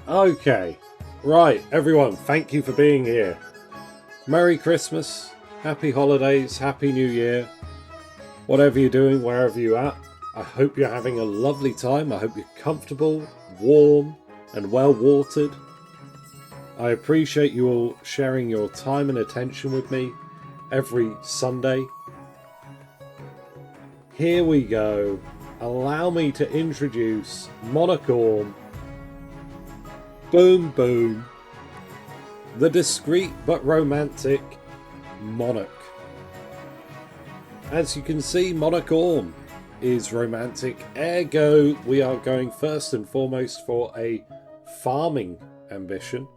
Okay, right, everyone, thank you for being here. Merry Christmas, Happy Holidays, Happy New Year. Whatever you're doing, wherever you're at, I hope you're having a lovely time. I hope you're comfortable, warm, and well watered. I appreciate you all sharing your time and attention with me every Sunday. Here we go. Allow me to introduce Monarch. Boom boom. The discreet but romantic Monarch. As you can see, Monarch is romantic, ergo we are going first and foremost for a farming ambition.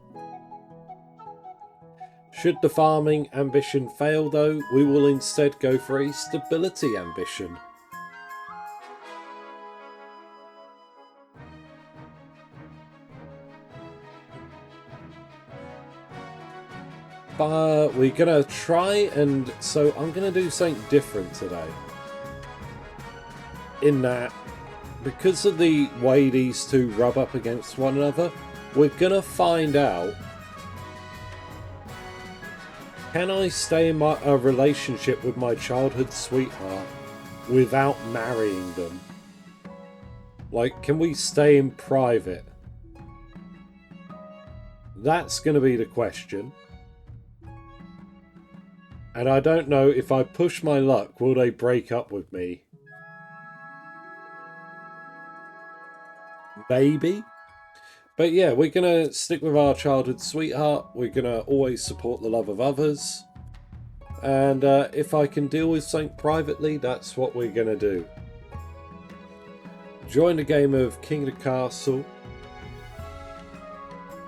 Should the farming ambition fail though, we will instead go for a stability ambition. But we're going to try and... So I'm going to do something different today. In that, because of the way these two rub up against one another, we're going to find out, can I stay in a relationship with my childhood sweetheart without marrying them? Like, can we stay in private? That's going to be the question. And I don't know, if I push my luck, will they break up with me? Maybe. But yeah, we're going to stick with our childhood sweetheart. We're going to always support the love of others. And if I can deal with something privately, that's what we're going to do. Join a game of King of the Castle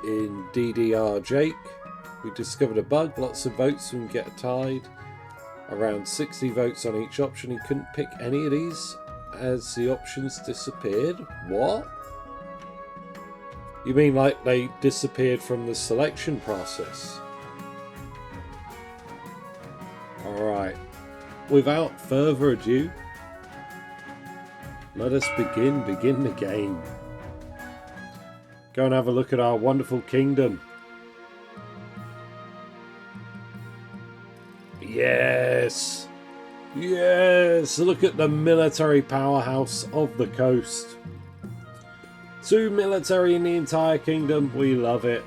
in DDR Jake. We discovered a bug, lots of votes and get a tide. Around 60 votes on each option. He couldn't pick any of these as the options disappeared. What? You mean like they disappeared from the selection process? Alright. Without further ado, let us begin the game. Go and have a look at our wonderful kingdom. Yes! Yes! Look at the military powerhouse of the coast. 2 military in the entire kingdom. We love it.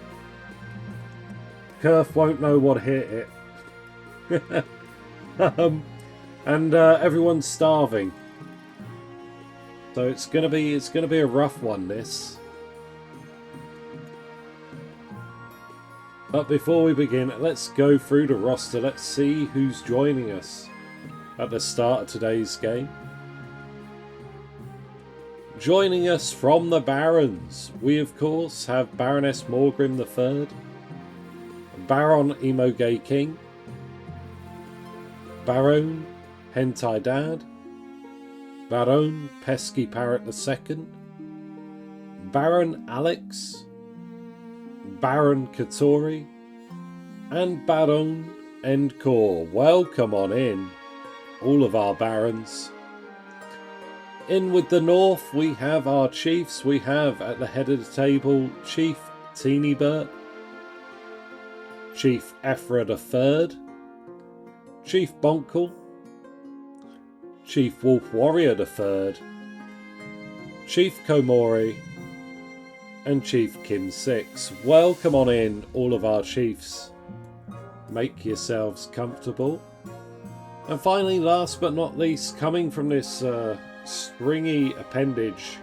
Kerf won't know what hit it. And everyone's starving. So it's gonna be a rough one, this. But before we begin, let's go through the roster. Let's see who's joining us at the start of today's game. Joining us from the Barons, we of course have Baroness Morgrim III, Baron Emo-Gay King, Baron Hentai Dad, Baron Pesky Parrot II, Baron Alex, Baron Katori, and Baron Endcore. Welcome on in, all of our barons. In with the north, we have our chiefs. We have at the head of the table Chief Teenybert, Chief Ephra III, Chief Bonkle, Chief Wolf Warrior III, Chief Komori, and Chief Kim 6. Welcome on in, all of our chiefs. Make yourselves comfortable. And finally, last but not least, coming from this stringy appendage.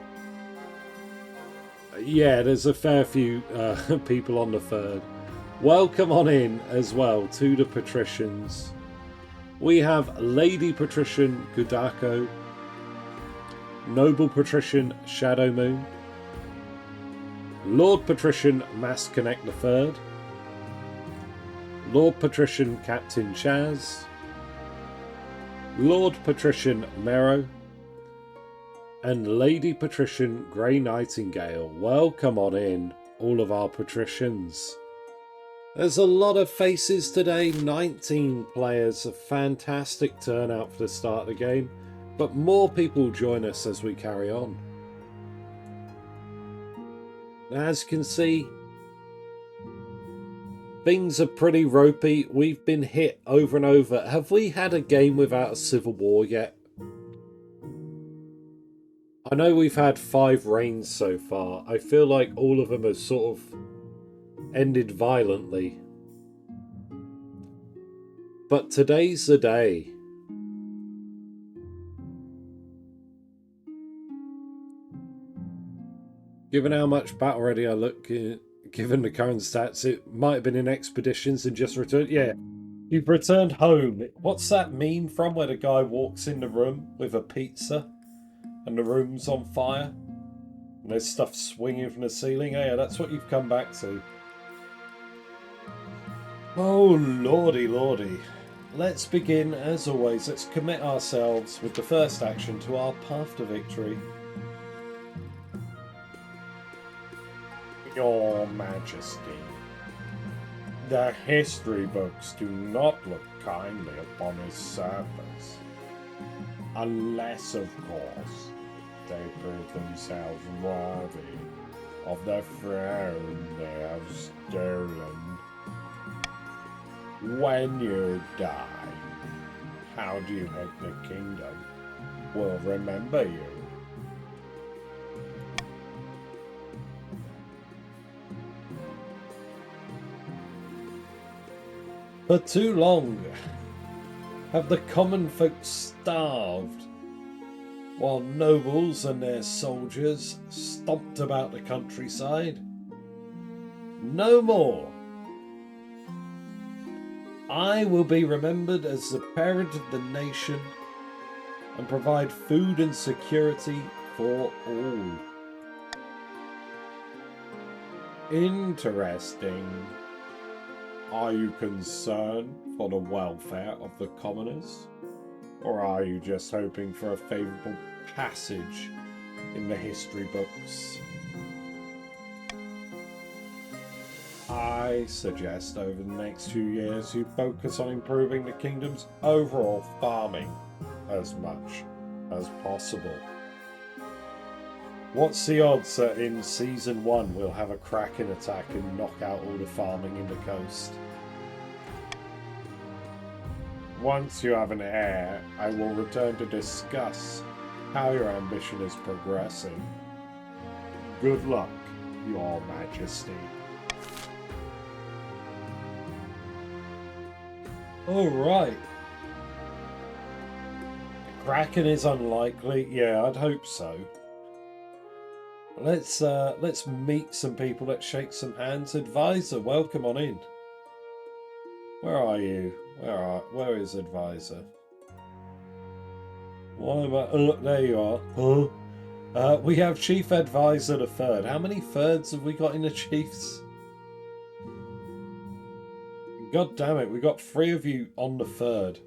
Yeah, there's a fair few people on the third. Welcome on in as well to the patricians. We have Lady Patrician Gudako, Noble Patrician Shadow Moon, Lord Patrician Mass Connect III, Lord Patrician Captain Chaz, Lord Patrician Mero, and Lady Patrician Grey Nightingale. Welcome on in, all of our patricians. There's a lot of faces today, 19 players, a fantastic turnout for the start of the game, but more people join us as we carry on. As you can see, things are pretty ropey. We've been hit over and over. Have we had a game without a civil war yet? I know we've had 5 reigns so far. I feel like all of them have sort of ended violently. But today's the day. Given how much battle ready I look, given the current stats, it might have been in expeditions and just returned. Yeah, you've returned home. What's that meme from where the guy walks in the room with a pizza and the room's on fire? And there's stuff swinging from the ceiling? Yeah, that's what you've come back to. Oh, lordy, lordy. Let's begin, as always, let's commit ourselves with the first action to our path to victory. Your Majesty, the history books do not look kindly upon his service, unless, of course, they prove themselves worthy of the throne they have stolen. When you die, how do you hope the kingdom will remember you? For too long have the common folk starved, while nobles and their soldiers stomped about the countryside. No more. I will be remembered as the parent of the nation and provide food and security for all. Interesting. Are you concerned for the welfare of the commoners? Or are you just hoping for a favourable passage in the history books? I suggest over the next few years you focus on improving the kingdom's overall farming as much as possible. What's the odds that in Season 1 we'll have a Kraken attack and knock out all the farming in the coast? Once you have an heir, I will return to discuss how your ambition is progressing. Good luck, Your Majesty. Alright. Kraken is unlikely. Yeah, I'd hope so. Let's meet some people. Let's shake some hands. Advisor, welcome on in. Where are you? Where is Advisor? Why am I? Oh, there you are. Huh? We have Chief Advisor the third. How many thirds have we got in the Chiefs? God damn it, we got 3 of you on the third.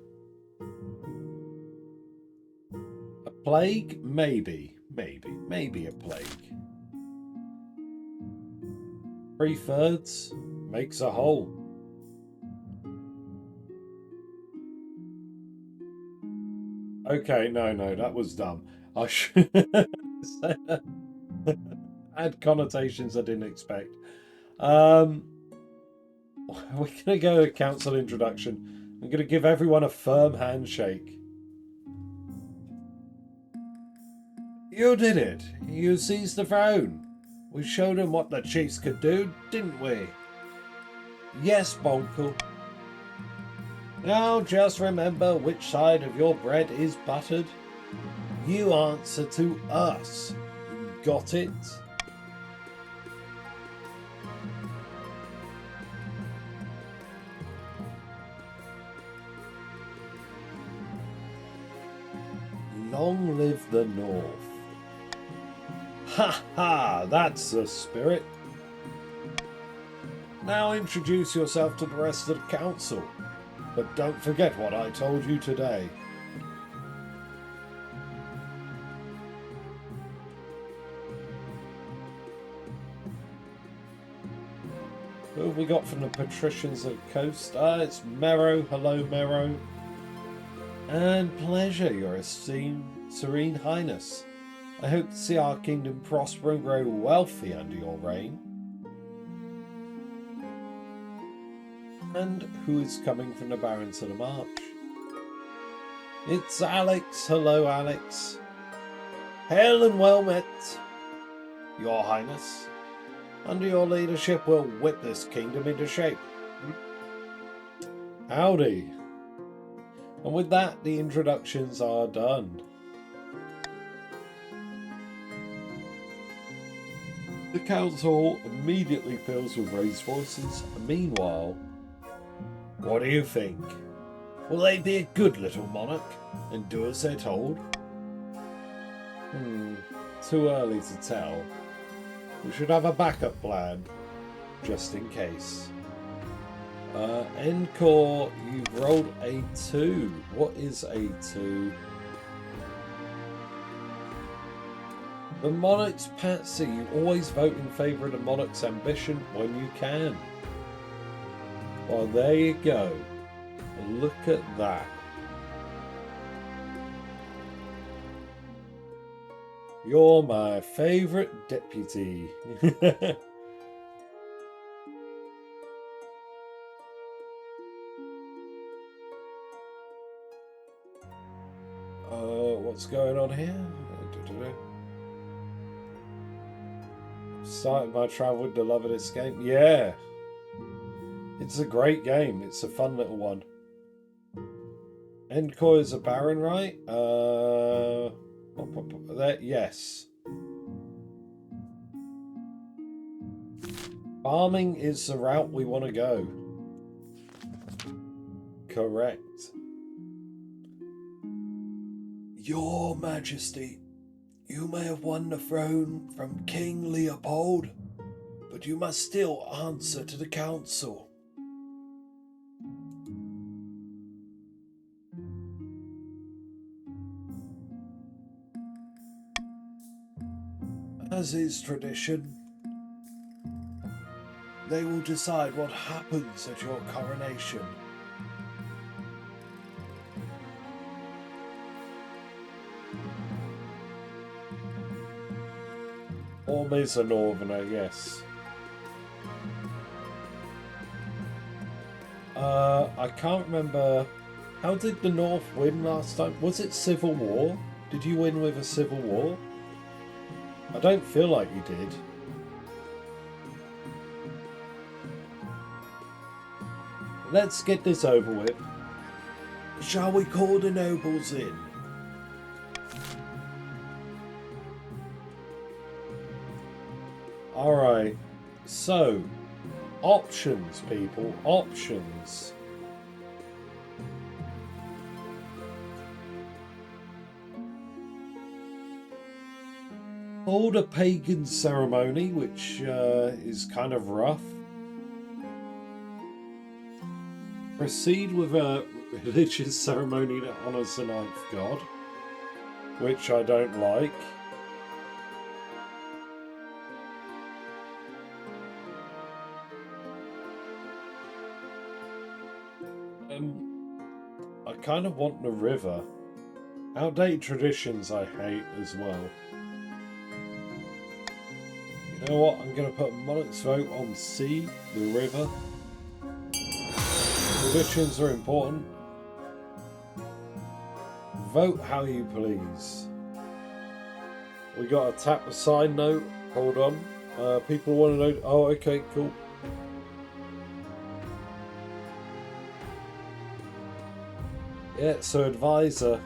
A plague? Maybe a plague. 3 thirds makes a whole. Okay, no, that was dumb. I should add connotations I didn't expect. We're gonna go to council introduction. I'm gonna give everyone a firm handshake. You did it. You seized the throne. We showed them what the chiefs could do, didn't we? Yes, Bonkle. Now just remember which side of your bread is buttered. You answer to us. Got it? Long live the North. Ha ha! That's the spirit. Now introduce yourself to the rest of the council. But don't forget what I told you today. Who have we got from the patricians of the coast? It's Mero. Hello, Mero. And pleasure, your esteemed Serene Highness. I hope to see our kingdom prosper and grow wealthy under your reign. And who is coming from the Baron to the March? It's Alex. Hello, Alex. Hail and well met, Your Highness. Under your leadership, we'll whip this kingdom into shape. Howdy. And with that, the introductions are done. The council immediately fills with raised voices. Meanwhile, what do you think? Will they be a good little monarch and do as they're told? Too early to tell. We should have a backup plan, just in case. Encore, you've rolled a 2. What is a 2? The Monarch's patsy. You always vote in favour of the Monarch's ambition when you can. Well, there you go. Look at that. You're my favourite deputy. What's going on here? Started my travel with the love of this game. Yeah. It's a great game. It's a fun little one. Encore is a Baron, right? Yes. Farming is the route we want to go. Correct. Your Majesty, you may have won the throne from King Leopold, but you must still answer to the council. As is tradition, they will decide what happens at your coronation. Orm is a northerner, yes. I can't remember. How did the North win last time? Was it Civil War? Did you win with a Civil War? I don't feel like you did. Let's get this over with. Shall we call the nobles in? Alright, so, options, people, options. Hold a pagan ceremony, which is kind of rough. Proceed with a religious ceremony that honours the ninth god, which I don't like. I kind of want the river. Outdated traditions I hate as well. You know what? I'm going to put Monarch's vote on C, the river. Traditions are important. Vote how you please. We got to tap a side note. Hold on. People want to know. Oh, okay, cool. Yeah, so advisor.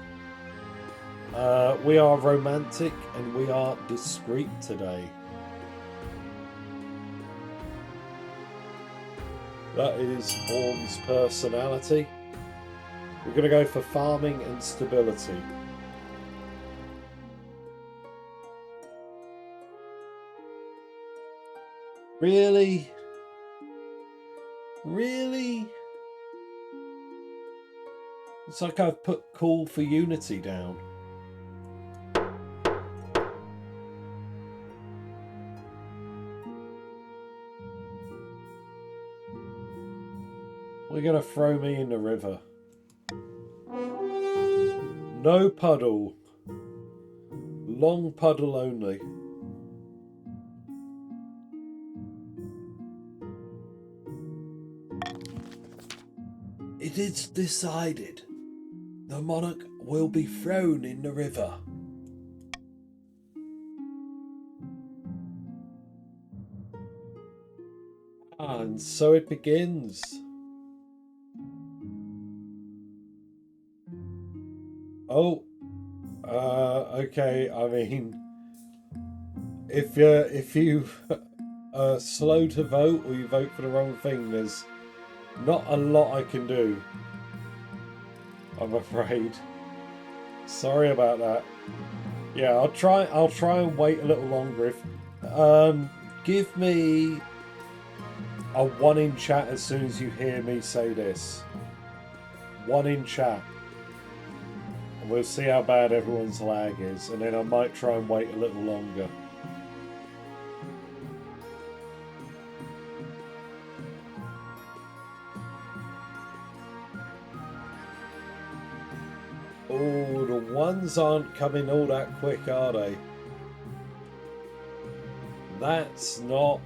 We are romantic and we are discreet today. That is Orm's personality. We're going to go for farming and stability. Really? Really? It's like I've put call for unity down. We're going to throw me in the river. No puddle. Long puddle only. It is decided. The monarch will be thrown in the river. And so it begins. Oh, okay. I mean, if you are slow to vote or you vote for the wrong thing, there's not a lot I can do, I'm afraid. Sorry about that. Yeah, I'll try and wait a little longer. If give me a 1 in chat as soon as you hear me say this. 1 in chat. And we'll see how bad everyone's lag is, and then I might try and wait a little longer. Oh, the ones aren't coming all that quick, are they? That's not...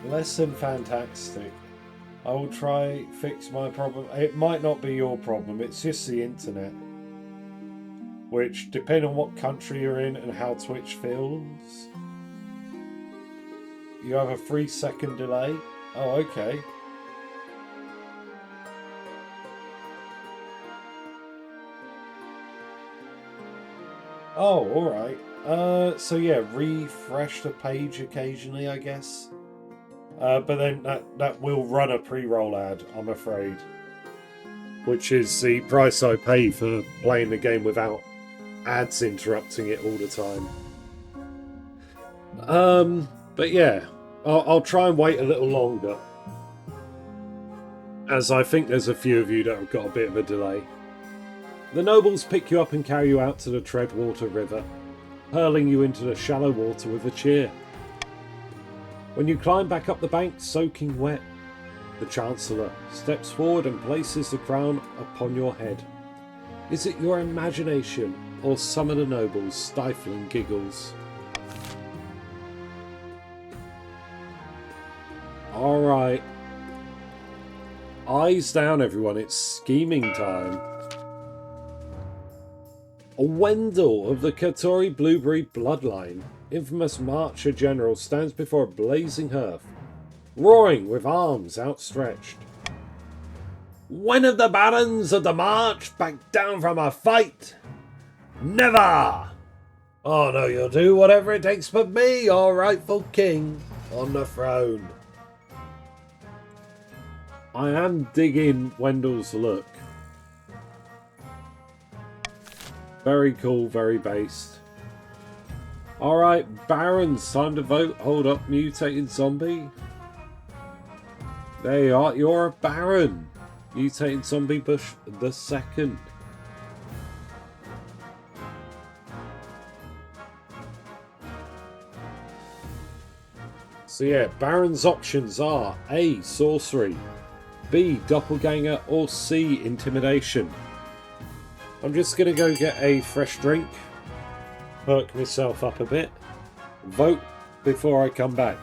less than fantastic. I will try fix my problem. It might not be your problem, it's just the internet. Which, depending on what country you're in and how Twitch feels, you have a 3-second delay. Oh, okay. Oh, alright. So yeah, refresh the page occasionally, I guess. But then that will run a pre-roll ad, I'm afraid. Which is the price I pay for playing the game without ads interrupting it all the time. But yeah, I'll try and wait a little longer, as I think there's a few of you that have got a bit of a delay. The nobles pick you up and carry you out to the Treadwater River, hurling you into the shallow water with a cheer. When you climb back up the bank, soaking wet, the Chancellor steps forward and places the crown upon your head. Is it your imagination, or some of the nobles' stifling giggles? Alright. Eyes down, everyone. It's scheming time. A Wendell of the Katori Blueberry bloodline, infamous Marcher General, stands before a blazing hearth, roaring with arms outstretched. When have the barons of the March backed down from a fight? Never! Oh no, you'll do whatever it takes to put me, your rightful king, on the throne. I am digging Wendell's look. Very cool, very based. Alright, barons, time to vote. Hold up, mutated zombie. There you are, you're a baron. Mutated zombie Bush the second. So yeah, baron's options are A, sorcery, B, doppelganger, or C, intimidation. I'm just going to go get a fresh drink, perk myself up a bit, vote before I come back.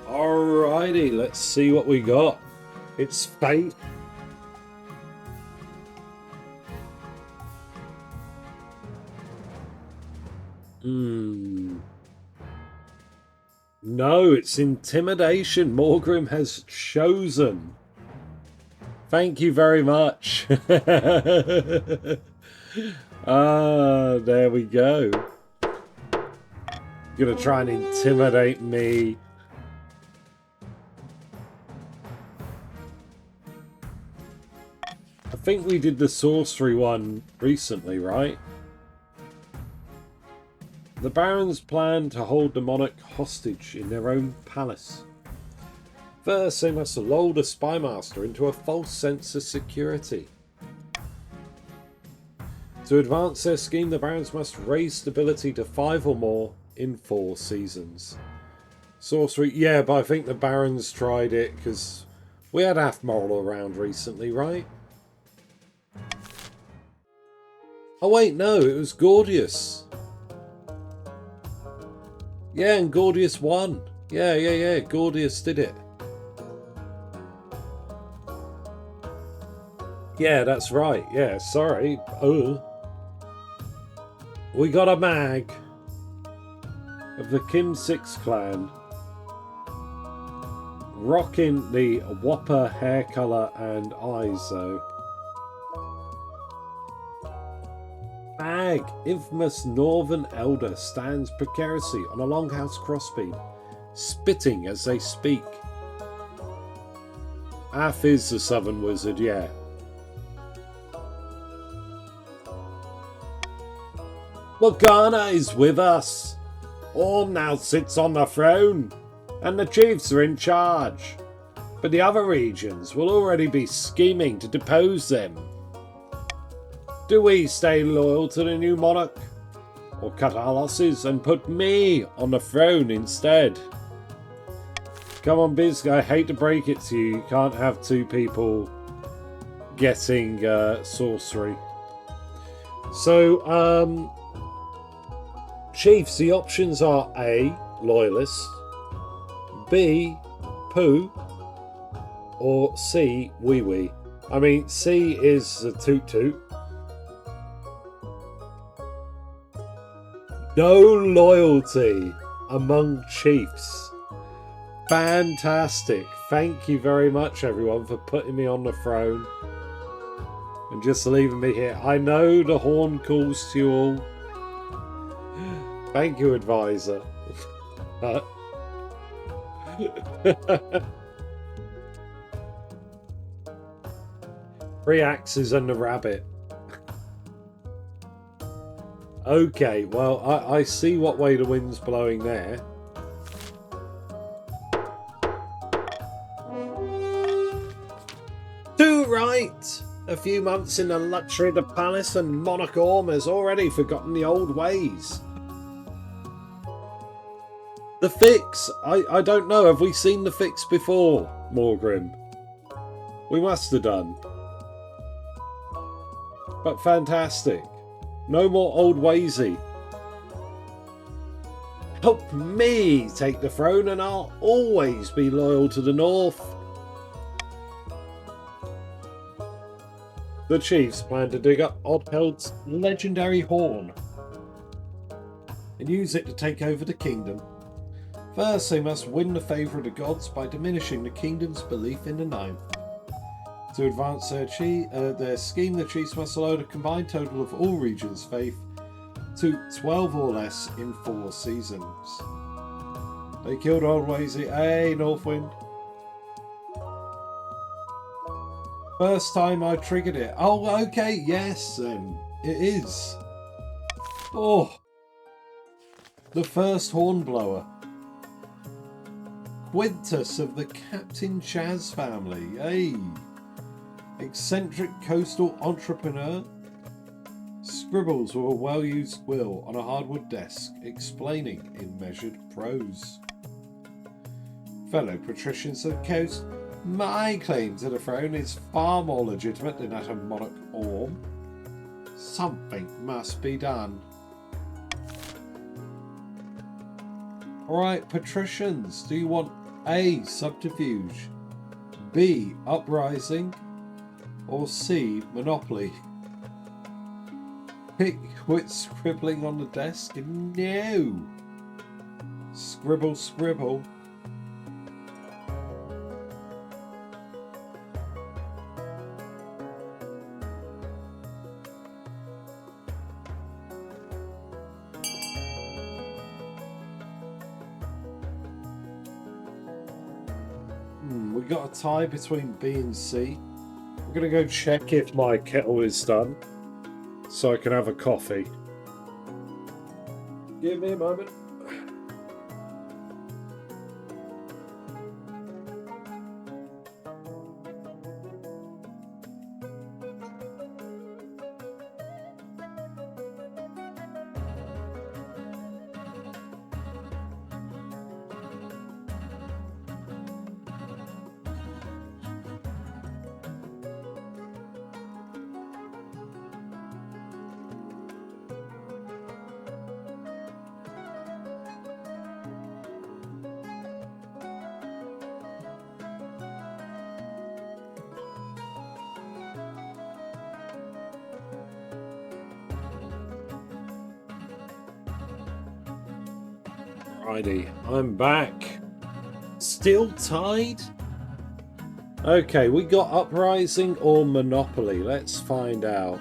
Alrighty, let's see what we got. It's fate. No, it's intimidation. Morgrim has chosen. Thank you very much. There we go. Gonna try and intimidate me. I think we did the sorcery one recently, right? The barons plan to hold the monarch hostage in their own palace. First, they must lull the spymaster into a false sense of security. To advance their scheme, the barons must raise stability to 5 or more in 4 seasons. Sorcery, yeah, but I think the barons tried it because we had Athmoral around recently, right? Oh wait, no, it was Gordius. Yeah, and Gordius won. Yeah, Gordius did it. Yeah, that's right. Yeah, sorry. Oh. We got a mag of the Kim 6 clan rocking the whopper hair colour and eyes though. Mag, infamous northern elder, stands precariously on a longhouse crossbeam, spitting as they speak. Ath is the southern wizard, yeah. Morgana is with us. Orm now sits on the throne, and the chiefs are in charge. But the other regions will already be scheming to depose them. Do we stay loyal to the new monarch, or cut our losses and put me on the throne instead? Come on, Biz, I hate to break it to you, you can't have 2 people getting sorcery. So, Chiefs, the options are A, Loyalists, B, Pooh, or C, Wee Wee. I mean, C is the Toot Toot. No loyalty among chiefs. Fantastic. Thank you very much, everyone, for putting me on the throne and just leaving me here. I know the horn calls to you all. Thank you, advisor. 3 axes and the rabbit. Okay, well, I see what way the wind's blowing there. Too right! A few months in the luxury of the palace and Monarch Orm has already forgotten the old ways. The fix! I don't know, have we seen the fix before, Morgrim? We must have done. But fantastic. No more old waysy. Help me take the throne and I'll always be loyal to the north. The chiefs plan to dig up Oddheld's legendary horn and use it to take over the kingdom. First, they must win the favour of the gods by diminishing the kingdom's belief in the ninth. To advance their scheme, the chiefs must allow a combined total of all regions' faith to 12 or less in 4 seasons. They killed Old Wazy. Hey, Northwind. First time I triggered it. Oh, okay, yes, then. It is. Oh. The first hornblower. Quintus of the Captain Chaz family. Hey. Eccentric coastal entrepreneur. Scribbles with a well-used quill on a hardwood desk, explaining in measured prose. Fellow patricians of the coast, my claim to the throne is far more legitimate than that of Monarch Orm. Something must be done. Alright, patricians, do you want A, subterfuge, B, uprising, or C, monopoly? Quit scribbling on the desk? No! Scribble, scribble. We got a tie between B and C. I'm going to go check if my kettle is done so I can have a coffee. Give me a moment. Righty, I'm back. Still tied? Okay, we got Uprising or Monopoly. Let's find out.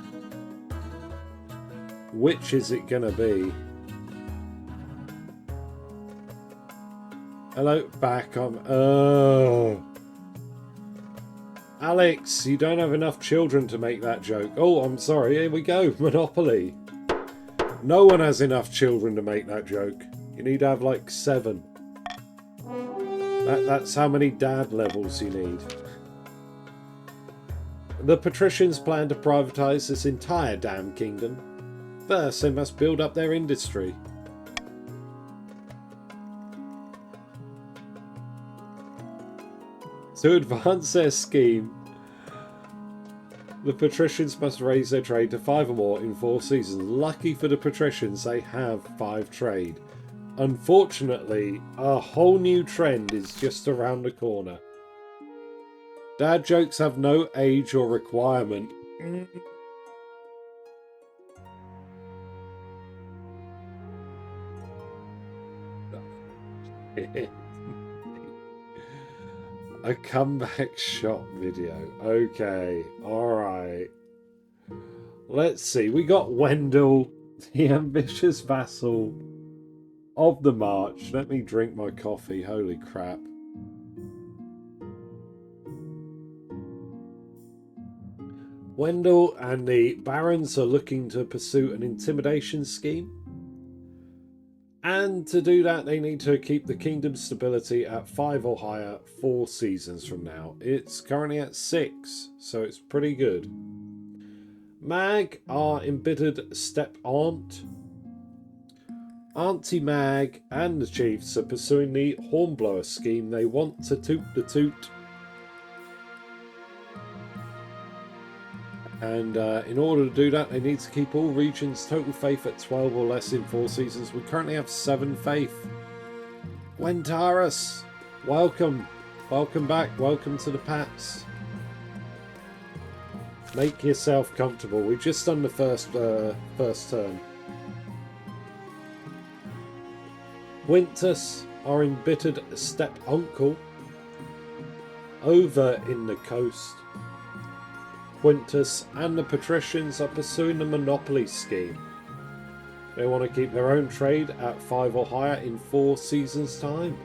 Which is it gonna be? Hello, back on. Oh. Alex, you don't have enough children to make that joke. Oh, I'm sorry. Here we go. Monopoly. No one has enough children to make that joke. You need to have like 7. That's how many dad levels you need. The patricians plan to privatise this entire damn kingdom. First, they must build up their industry. To advance their scheme, the patricians must raise their trade to 5 or more in 4 seasons. Lucky for the patricians, they have 5 trade. Unfortunately, a whole new trend is just around the corner. Dad jokes have no age or requirement. A comeback shot video. Okay, alright. Let's see. We got Wendell, the ambitious vassal of the March. Let me drink my coffee. Holy crap. Wendell and the barons are looking to pursue an intimidation scheme. And to do that, they need to keep the kingdom's stability at 5 or higher 4 seasons from now. It's currently at 6, so it's pretty good. Mag, our embittered step-aunt, Auntie Mag and the chiefs are pursuing the hornblower scheme. They want to toot the toot. And in order to do that, they need to keep all regions' total faith at 12 or less in 4 seasons. We currently have 7 faith. Gwentaris, welcome. Welcome back. Welcome to the Pats. Make yourself comfortable. We've just done the first turn. Winters, our embittered step-uncle, over in the coast. Quintus and the patricians are pursuing the monopoly scheme. They want to keep their own trade at 5 or higher in 4 seasons' time.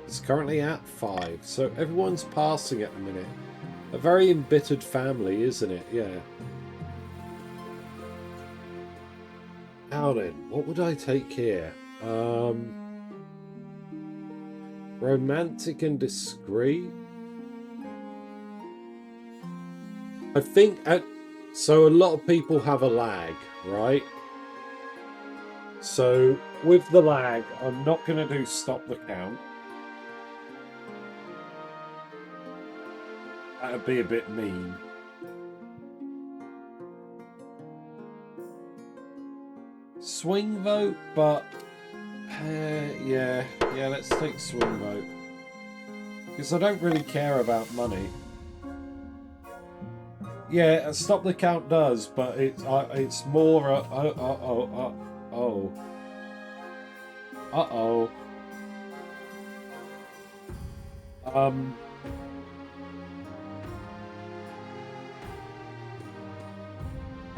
It's currently at 5, so everyone's passing at the minute. A very embittered family, isn't it? Yeah. Now then, what would I take here? Romantic and discreet. I think so a lot of people have a lag, right? So with the lag, I'm not going to do stop the count. That'd be a bit mean. Swing vote, but yeah, let's take swing vote. Because I don't really care about money. Yeah, stop the count does, but it's more an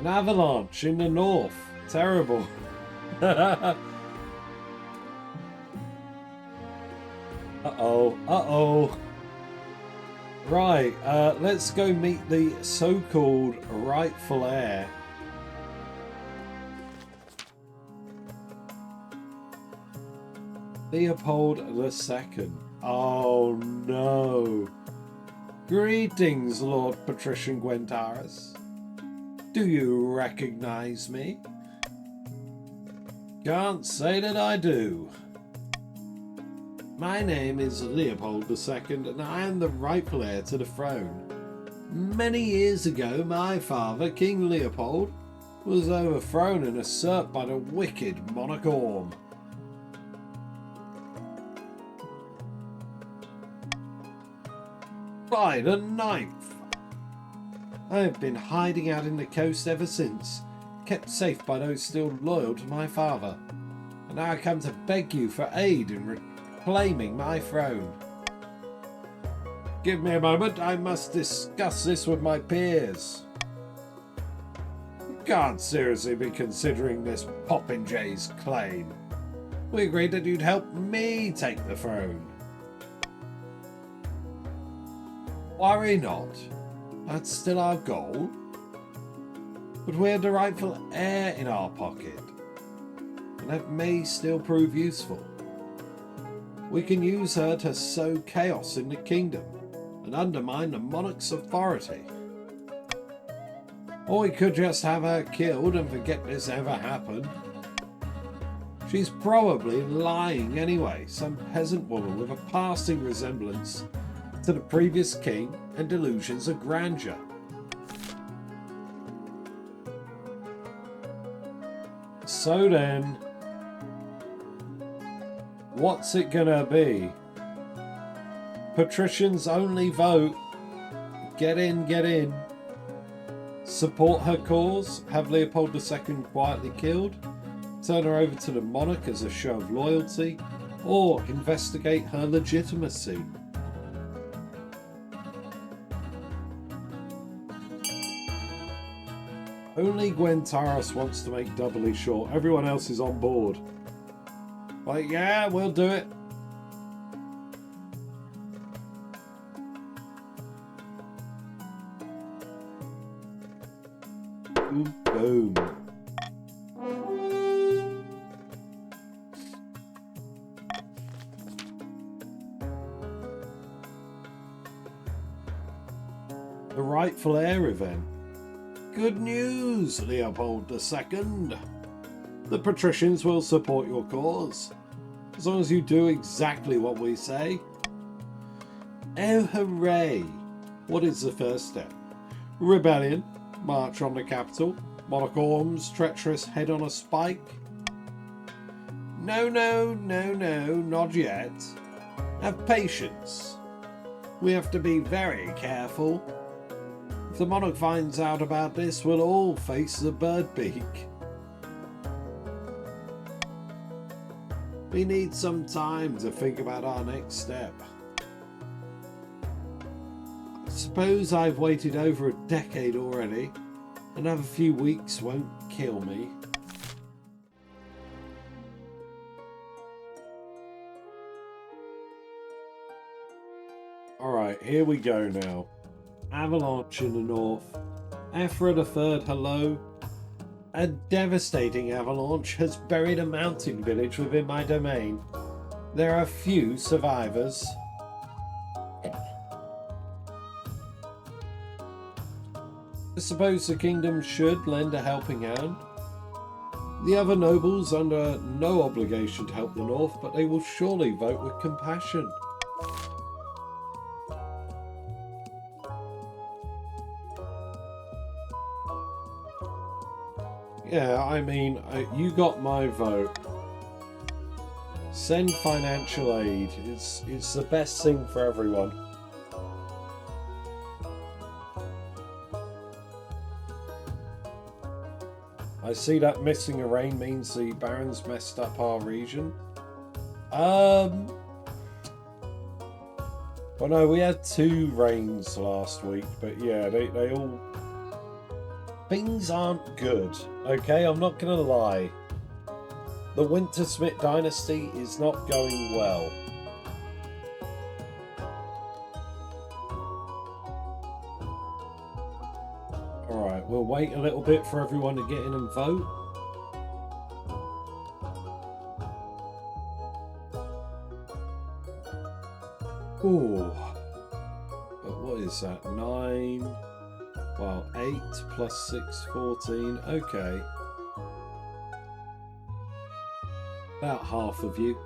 avalanche in the north. Terrible. Uh-oh. Right, let's go meet the so-called rightful heir. Leopold II. Oh no. Greetings, Lord Patrician Gwentaris. Do you recognize me? Can't say that I do. My name is Leopold II, and I am the rightful heir to the throne. Many years ago, my father, King Leopold, was overthrown and usurped by the wicked Monarch. By the 9th. I have been hiding out in the coast ever since, kept safe by those still loyal to my father. And now I come to beg you for aid in reclaiming my throne. Give me a moment, I must discuss this with my peers. You can't seriously be considering this Popinjay's claim. We agreed that you'd help me take the throne. Worry not, that's still our goal. But we have the rightful heir in our pocket, and that may still prove useful. We can use her to sow chaos in the kingdom and undermine the monarch's authority. Or we could just have her killed and forget this ever happened. She's probably lying anyway, some peasant woman with a passing resemblance to the previous king and delusions of grandeur. So then, what's it gonna be? Patrician's only vote. Get in, get in. Support her cause, have Leopold II quietly killed, turn her over to the monarch as a show of loyalty, or investigate her legitimacy. Only Gwentaris wants to make doubly sure. Everyone else is on board. Like, yeah, we'll do it. Boom, boom. The rightful heir event. Good news, Leopold II. The patricians will support your cause, as long as you do exactly what we say. Oh, hooray! What is the first step? Rebellion, march on the capital, Monarch Orm's treacherous head on a spike? No, not yet. Have patience. We have to be very careful. If the monarch finds out about this, we'll all face the bird beak. We need some time to think about our next step. I suppose I've waited over a decade already. Another few weeks won't kill me. Alright, here we go now. Avalanche in the north. Aphra III, hello. A devastating avalanche has buried a mountain village within my domain. There are few survivors. I suppose the kingdom should lend a helping hand. The other nobles are under no obligation to help the north, but they will surely vote with compassion. Yeah, I mean, you got my vote. Send financial aid. It's the best thing for everyone. I see that missing a rain means the Barons messed up our region. Well, no, we had 2 rains last week, but yeah, they all... Things aren't good, okay? I'm not gonna lie. The Wintersmitt Dynasty is not going well. Alright, we'll wait a little bit for everyone to get in and vote. Ooh. But what is that? 9. Well, 8 plus 6, 14. Okay. About half of you.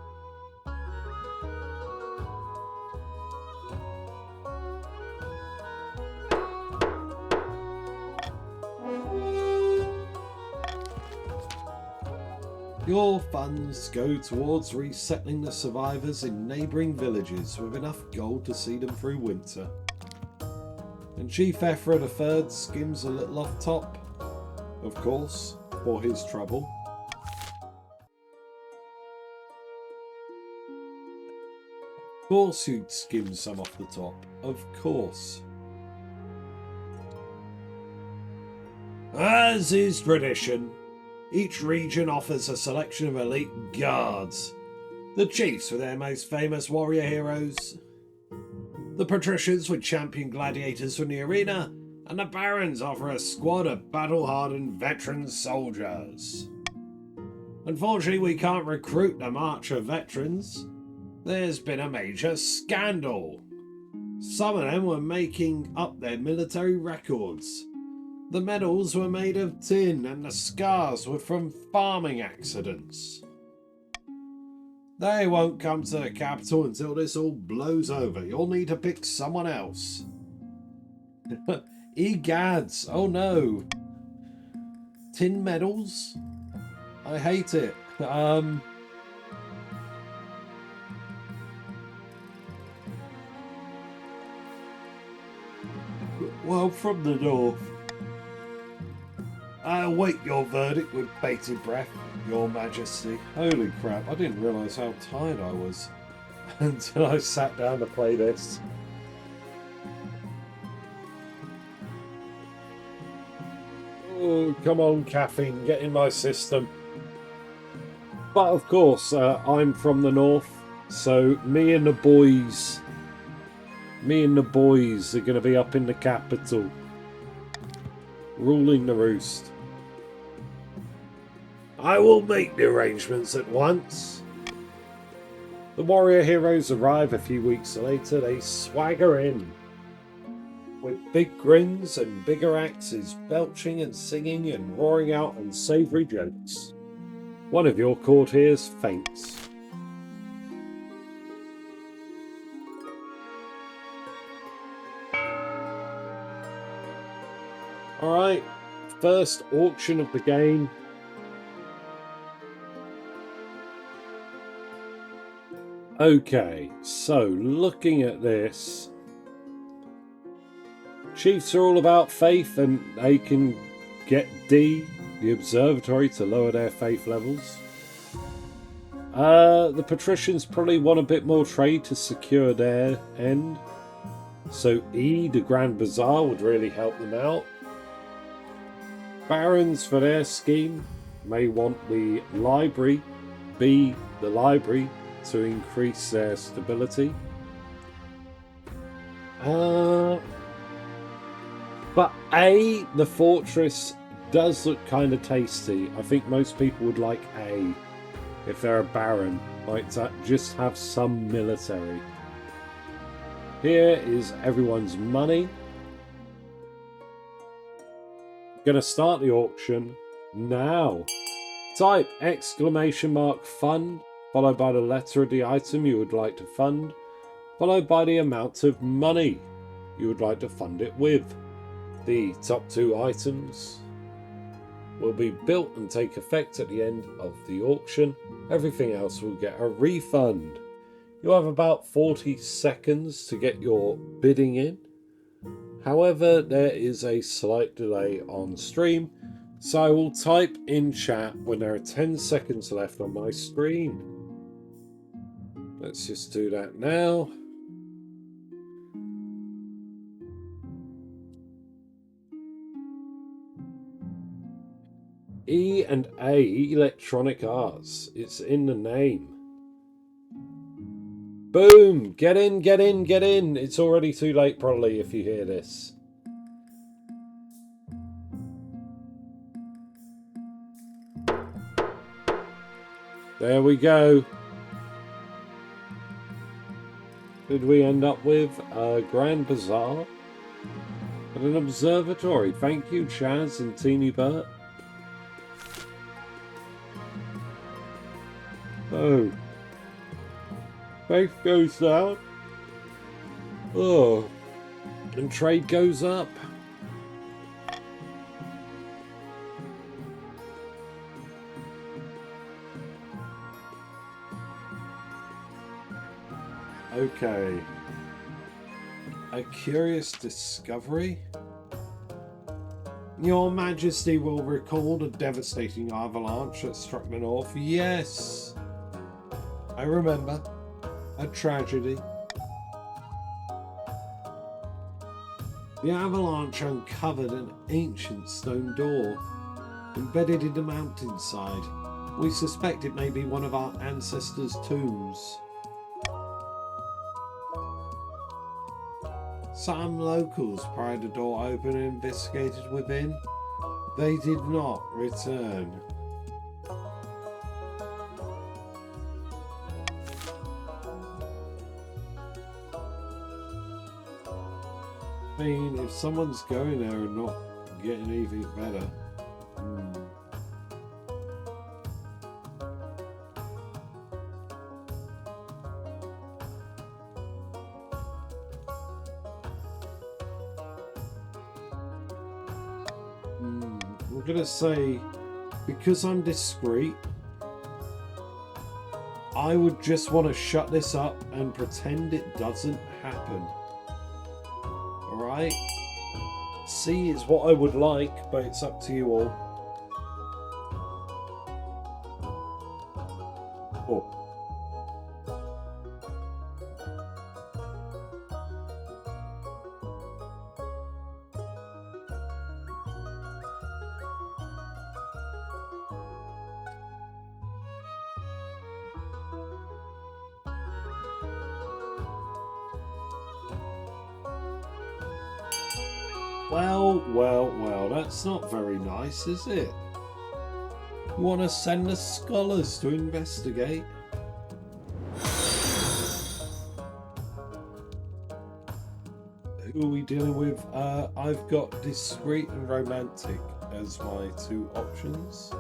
Your funds go towards resettling the survivors in neighbouring villages with enough gold to see them through winter. And Chief Ephra III skims a little off top, of course, for his trouble. Of course you'd skim some off the top, of course. As is tradition, each region offers a selection of elite guards. The chiefs with their most famous warrior heroes, the patricians with champion gladiators from the arena, and the barons offer a squad of battle-hardened veteran soldiers. Unfortunately, we can't recruit the March of Veterans. There's been a major scandal. Some of them were making up their military records. The medals were made of tin and the scars were from farming accidents. They won't come to the capital until this all blows over. You'll need to pick someone else. Egads, oh no. Tin medals? I hate it. Well, from the north. I await your verdict with bated breath, Your Majesty. Holy crap, I didn't realise how tired I was until I sat down to play this. Oh, come on, caffeine, get in my system. But of course, I'm from the north, so me and the boys are going to be up in the capital, ruling the roost. I will make the arrangements at once. The warrior heroes arrive a few weeks later. They swagger in with big grins and bigger axes, belching and singing and roaring out unsavoury jokes. One of your courtiers faints. Alright, first auction of the game. Okay, so looking at this, chiefs are all about faith and they can get D, the observatory, to lower their faith levels. The patricians probably want a bit more trade to secure their end. So E, the Grand Bazaar, would really help them out. Barons, for their scheme, may want the library, B, the library, to increase their stability. But A, the fortress, does look kind of tasty. I think most people would like A if they're a baron, like to just have some military. Here is everyone's money. Gonna start the auction now. Type !fund, followed by the letter of the item you would like to fund, followed by the amount of money you would like to fund it with. The top two items will be built and take effect at the end of the auction. Everything else will get a refund. You'll have about 40 seconds to get your bidding in. However, there is a slight delay on stream, so I will type in chat when there are 10 seconds left on my screen. Let's just do that now. E and A, Electronic Arts. It's in the name. Boom! Get in, get in, get in! It's already too late probably if you hear this. There we go. Did we end up with a Grand Bazaar and an observatory? Thank you, Chaz and Teeny Bert. Oh. Faith goes down. Oh. And trade goes up. Okay. A curious discovery? Your Majesty will recall the devastating avalanche that struck the north. Yes. I remember. A tragedy. The avalanche uncovered an ancient stone door embedded in the mountainside. We suspect it may be one of our ancestors' tombs. Some locals pried the door open and investigated within. They did not return. I mean, if someone's going there and not getting anything better. I'm gonna say, because I'm discreet, I would just want to shut this up and pretend it doesn't happen. Alright? C is what I would like, but it's up to you all. Oh. Well, that's not very nice, is it? You want to send the scholars to investigate? Who are we dealing with? I've got discreet and romantic as my two options.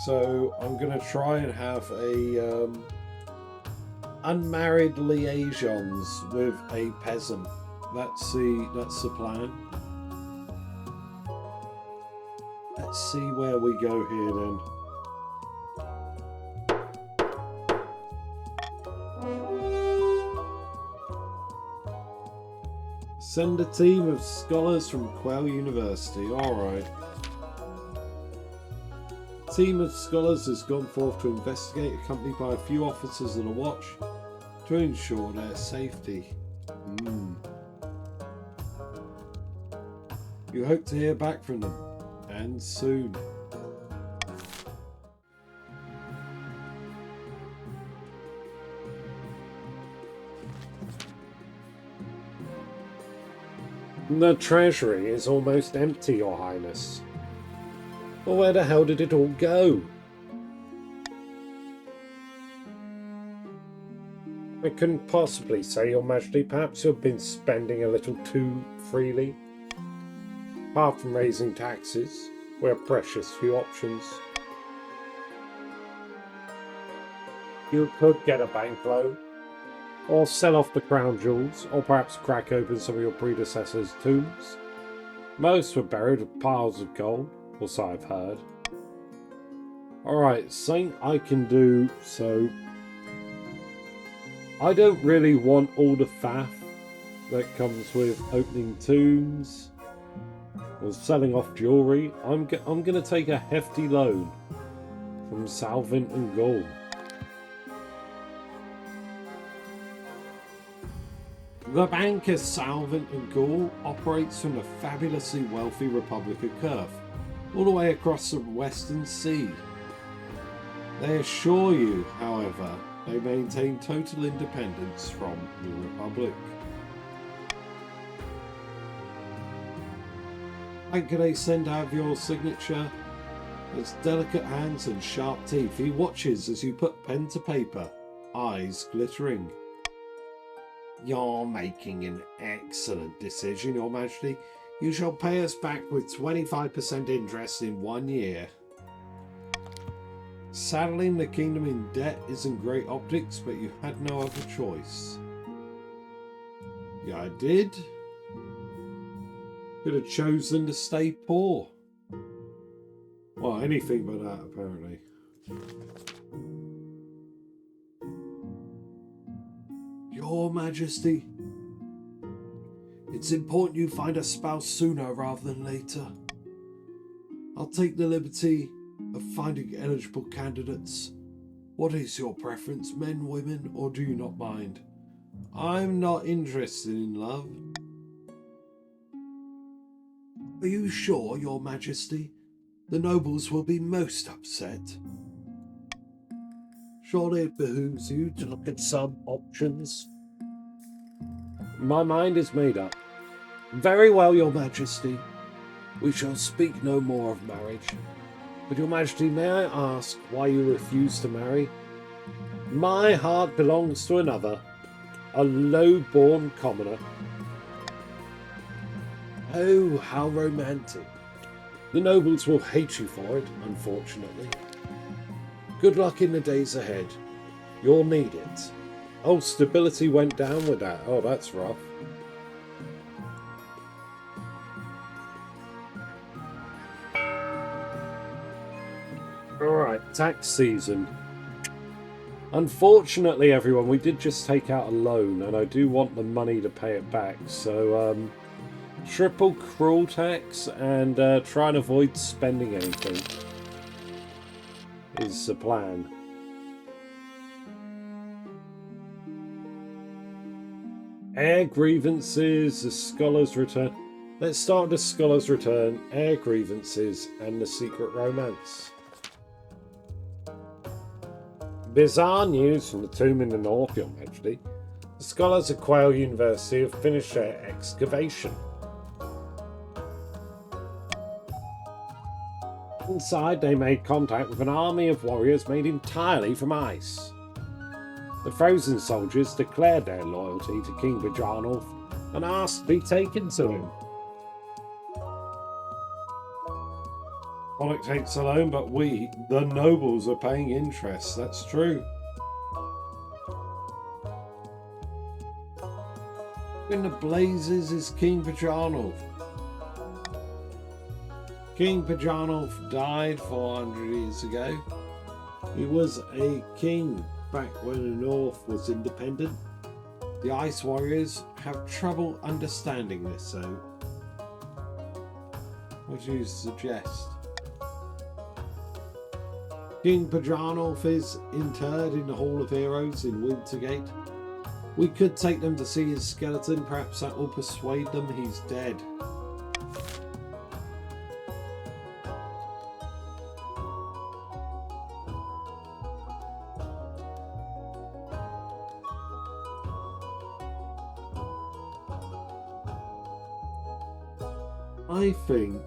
So I'm going to try and have a unmarried liaisons with a peasant. That's the plan. Let's see where we go here then. Send a team of scholars from Quell University. Alright. A team of scholars has gone forth to investigate, accompanied by a few officers of the watch to ensure their safety. You hope to hear back from them, and soon. The treasury is almost empty, Your Highness. Well, where the hell did it all go? I couldn't possibly say, Your Majesty. Perhaps you've been spending a little too freely. Apart from raising taxes, we have precious few options. You could get a bank loan, or sell off the crown jewels, or perhaps crack open some of your predecessors' tombs. Most were buried with piles of gold, or so I've heard. Alright, something I can do, so I don't really want all the faff that comes with opening tombs or selling off jewellery. I'm going to take a hefty loan from Salvin and Gaul. The banker Salvin and Gaul operates from the fabulously wealthy Republic of Kurth, all the way across the Western Sea. They assure you, however, they maintain total independence from the Republic. And can they send out your signature? His delicate hands and sharp teeth. He watches as you put pen to paper, eyes glittering. You're making an excellent decision, Your Majesty. You shall pay us back with 25% interest in 1 year. Saddling the kingdom in debt isn't great optics, but you had no other choice. Yeah, I did. Could have chosen to stay poor. Well, anything but that, apparently. Your Majesty, it's important you find a spouse sooner rather than later. I'll take the liberty of finding eligible candidates. What is your preference, men, women, or do you not mind? I'm not interested in love. Are you sure, Your Majesty? The nobles will be most upset. Surely it behooves you to look at some options. My mind is made up. Very well, Your Majesty. We shall speak no more of marriage. But Your Majesty, may I ask why you refuse to marry? My heart belongs to another, a low-born commoner. Oh, how romantic. The nobles will hate you for it, unfortunately. Good luck in the days ahead. You'll need it. Oh, stability went down with that. Oh, that's rough. Alright, tax season. Unfortunately, everyone, we did just take out a loan, and I do want the money to pay it back. So, triple cruel tax and try and avoid spending anything is the plan. Air grievances, the scholars return. Let's start with the scholars return, air grievances, and the secret romance. Bizarre news from the tomb in the north, Your Majesty. The scholars at Quail University have finished their excavation. Inside, they made contact with an army of warriors made entirely from ice. The frozen soldiers declared their loyalty to King Bajanov and asked to be taken to him. Politics alone, but we, the nobles, are paying interest. That's true. In the blazes is King Bajanov. King Bajanov died 400 years ago. He was a king back when the North was independent. The Ice Warriors have trouble understanding this, though. What do you suggest? King Bajanov is interred in the Hall of Heroes in Wintergate. We could take them to see his skeleton. Perhaps that will persuade them he's dead. I think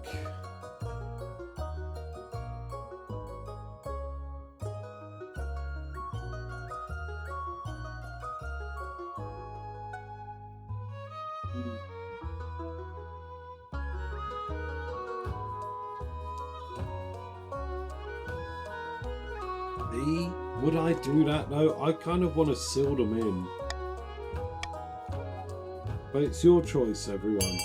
would I do that though? I kind of want to seal them in. But it's your choice, everyone.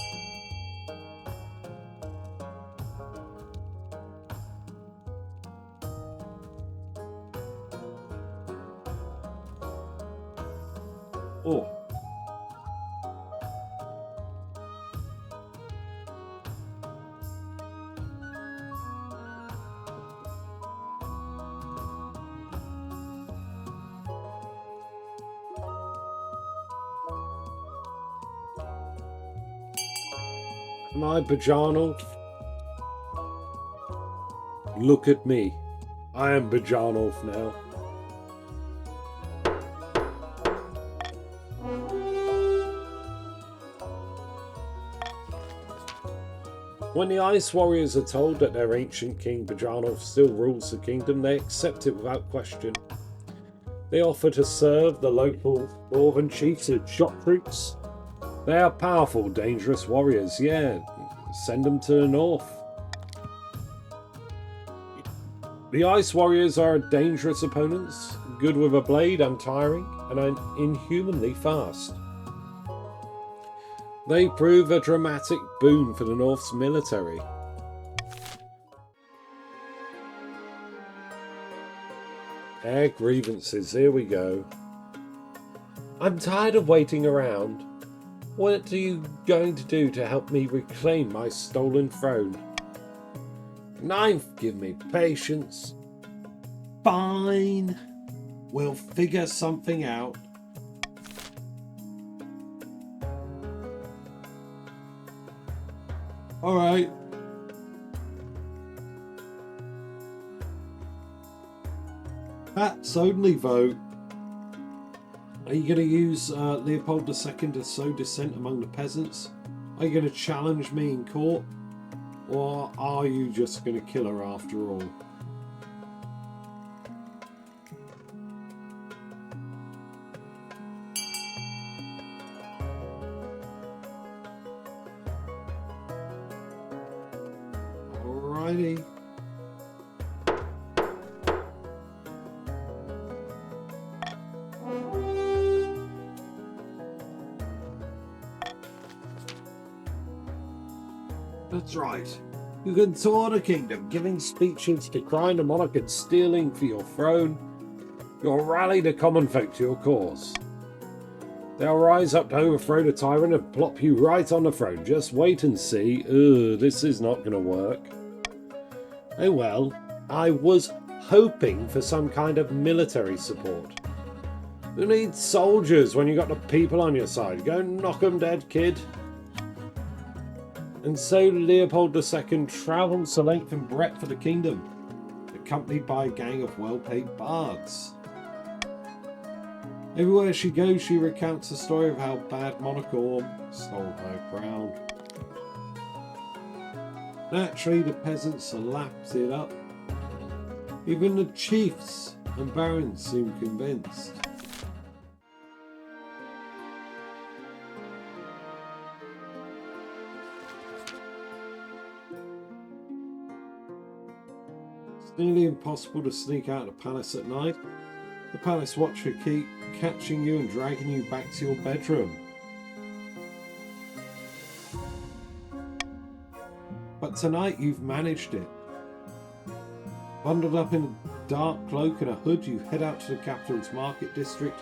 Oh. Am I Bajanov? Look at me. I am Bajanov now. When the Ice Warriors are told that their ancient king Bajanov still rules the kingdom, they accept it without question. They offer to serve the local northern chiefs as shock troops. They are powerful, dangerous warriors, yeah. Send them to the north. The Ice Warriors are dangerous opponents, good with a blade, untiring, and inhumanly fast. They prove a dramatic boon for the North's military. Air grievances, here we go. I'm tired of waiting around. What are you going to do to help me reclaim my stolen throne? Give me patience. Fine. We'll figure something out. Alright. Pat's only vote. Are you going to use Leopold II to sow dissent among the peasants? Are you going to challenge me in court? Or are you just going to kill her after all? Alrighty. That's right. You can tour the kingdom, giving speeches decrying the monarch and stealing for your throne. You'll rally the common folk to your cause. They'll rise up to overthrow the tyrant and plop you right on the throne. Just wait and see. Ugh, this is not going to work. Oh well, I was hoping for some kind of military support. Who needs soldiers when you got the people on your side? Go knock them dead, kid. And so Leopold II travels the length and breadth of the kingdom, accompanied by a gang of well-paid bards. Everywhere she goes, she recounts the story of how bad Monarch stole her crown. Naturally, the peasants lapped it up. Even the chiefs and barons seem convinced. It's nearly impossible to sneak out of the palace at night. The palace watcher keep catching you and dragging you back to your bedroom. But tonight you've managed it. Bundled up in a dark cloak and a hood, you head out to the capital's market district.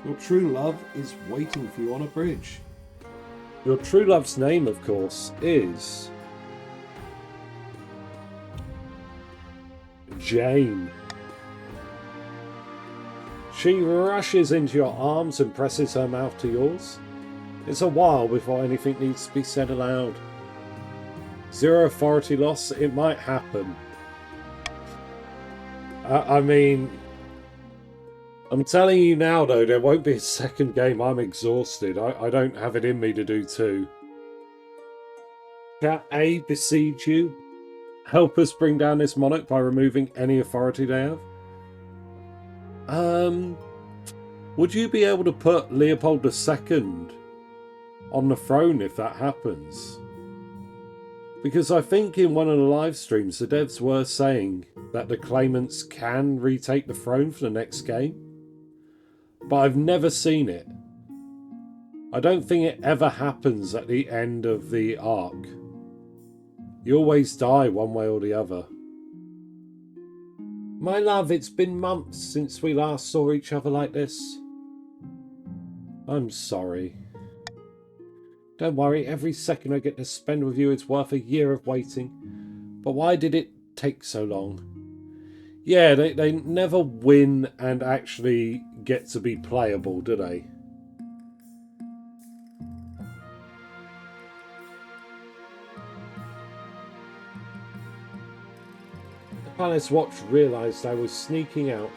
Your true love is waiting for you on a bridge. Your true love's name, of course, is Jane. She rushes into your arms and presses her mouth to yours. It's a while before anything needs to be said aloud. Zero authority loss, it might happen. I mean, I'm telling you now though, there won't be a second game. I'm exhausted. I don't have it in me to do two. Can A beseech you? Help us bring down this monarch by removing any authority they have? Would you be able to put Leopold II on the throne if that happens? Because I think in one of the live streams, the devs were saying that the claimants can retake the throne for the next game. But I've never seen it. I don't think it ever happens at the end of the arc. You always die one way or the other. My love, it's been months since we last saw each other like this. I'm sorry. Don't worry, every second I get to spend with you is worth a year of waiting. But why did it take so long? Yeah, they never win and actually get to be playable, do they? The Palace Watch realised I was sneaking out.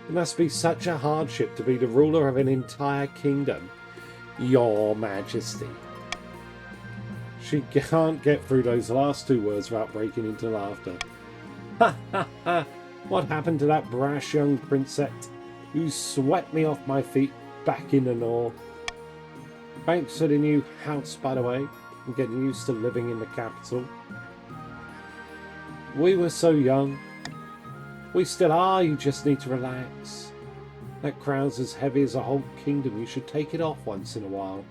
It must be such a hardship to be the ruler of an entire kingdom. Your Majesty. She can't get through those last two words without breaking into laughter. Ha ha ha! What happened to that brash young princess who swept me off my feet back in the north? Thanks for the new house, by the way. I'm getting used to living in the capital. We were so young. We still are, you just need to relax. That crown's as heavy as a whole kingdom. You should take it off once in a while.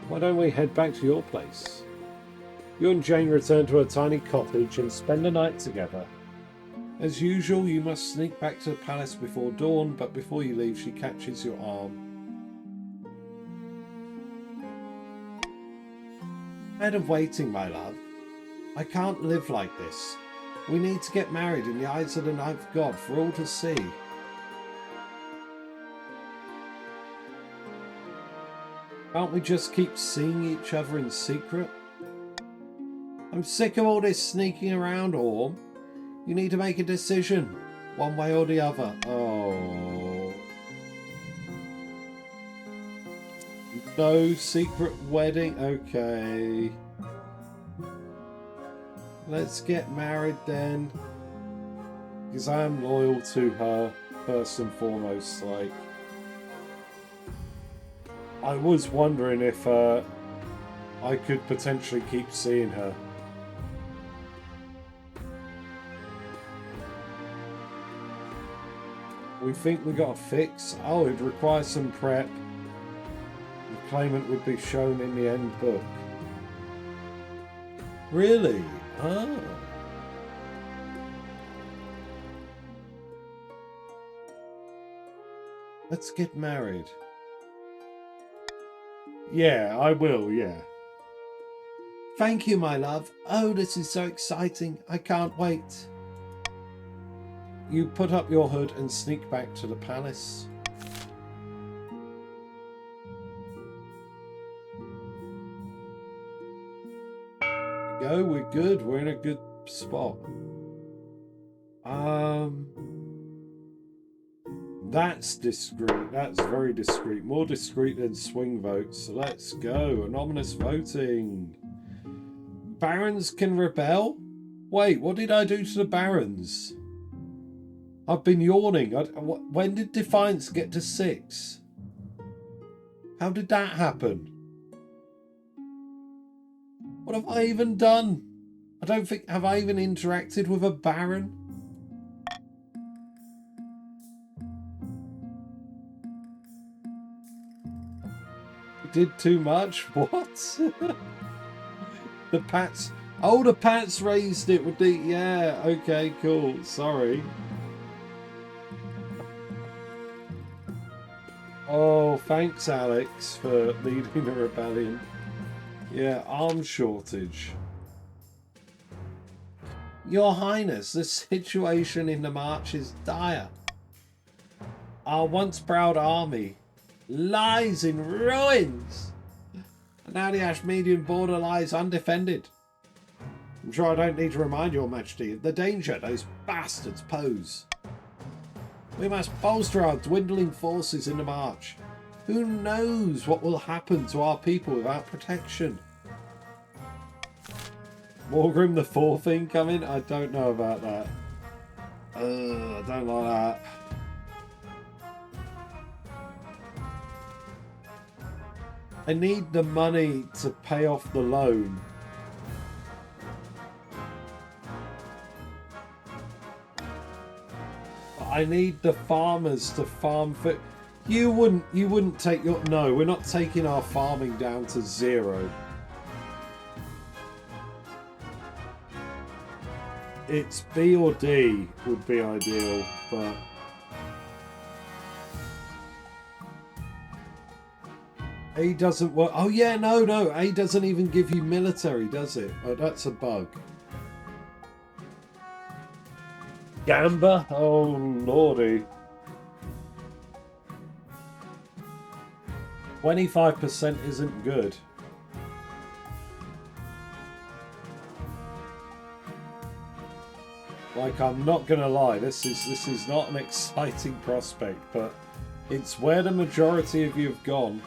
Why don't we head back to your place? You and Jane return to a tiny cottage and spend the night together. As usual, you must sneak back to the palace before dawn, but before you leave, she catches your arm. Tired of waiting, my love. I can't live like this. We need to get married in the eyes of the ninth god for all to see. Can't we just keep seeing each other in secret? I'm sick of all this sneaking around, Orm. You need to make a decision, one way or the other. Oh. No secret wedding? Okay. Let's get married then. Because I am loyal to her, first and foremost. Like, I was wondering if I could potentially keep seeing her. We think we got a fix. Oh, it requires some prep. The claimant would be shown in the end book. Really? Oh. Let's get married. Yeah, I will, yeah. Thank you, my love. Oh, this is so exciting. I can't wait. You put up your hood and sneak back to the palace. There we go, we're good. We're in a good spot. That's discreet. That's very discreet. More discreet than swing votes. So let's go. Anonymous voting. Barons can rebel? Wait, what did I do to the barons? I've been yawning. When did Defiance get to 6? How did that happen? What have I even done? I don't think... Have I even interacted with a baron? Did too much? What? The Pats... Oh, the Pats raised it with the... Yeah, okay, cool. Sorry. Oh, thanks, Alex, for leading the rebellion. Yeah, arms shortage. Your Highness, the situation in the march is dire. Our once proud army lies in ruins. And now the Ashmedian border lies undefended. I'm sure I don't need to remind your Majesty of the danger those bastards pose. We must bolster our dwindling forces in the march. Who knows what will happen to our people without protection? Morgrim the Fourth incoming? I don't know about that. I don't like that. I need the money to pay off the loan. I need the farmers to farm for... You wouldn't take your... No, we're not taking our farming down to 0. It's B or D would be ideal, but... A doesn't work. Oh yeah, no. A doesn't even give you military, does it? Oh, that's a bug. Gamba? Oh lordy. 25% isn't good. Like, I'm not gonna lie, this is not an exciting prospect, but it's where the majority of you have gone.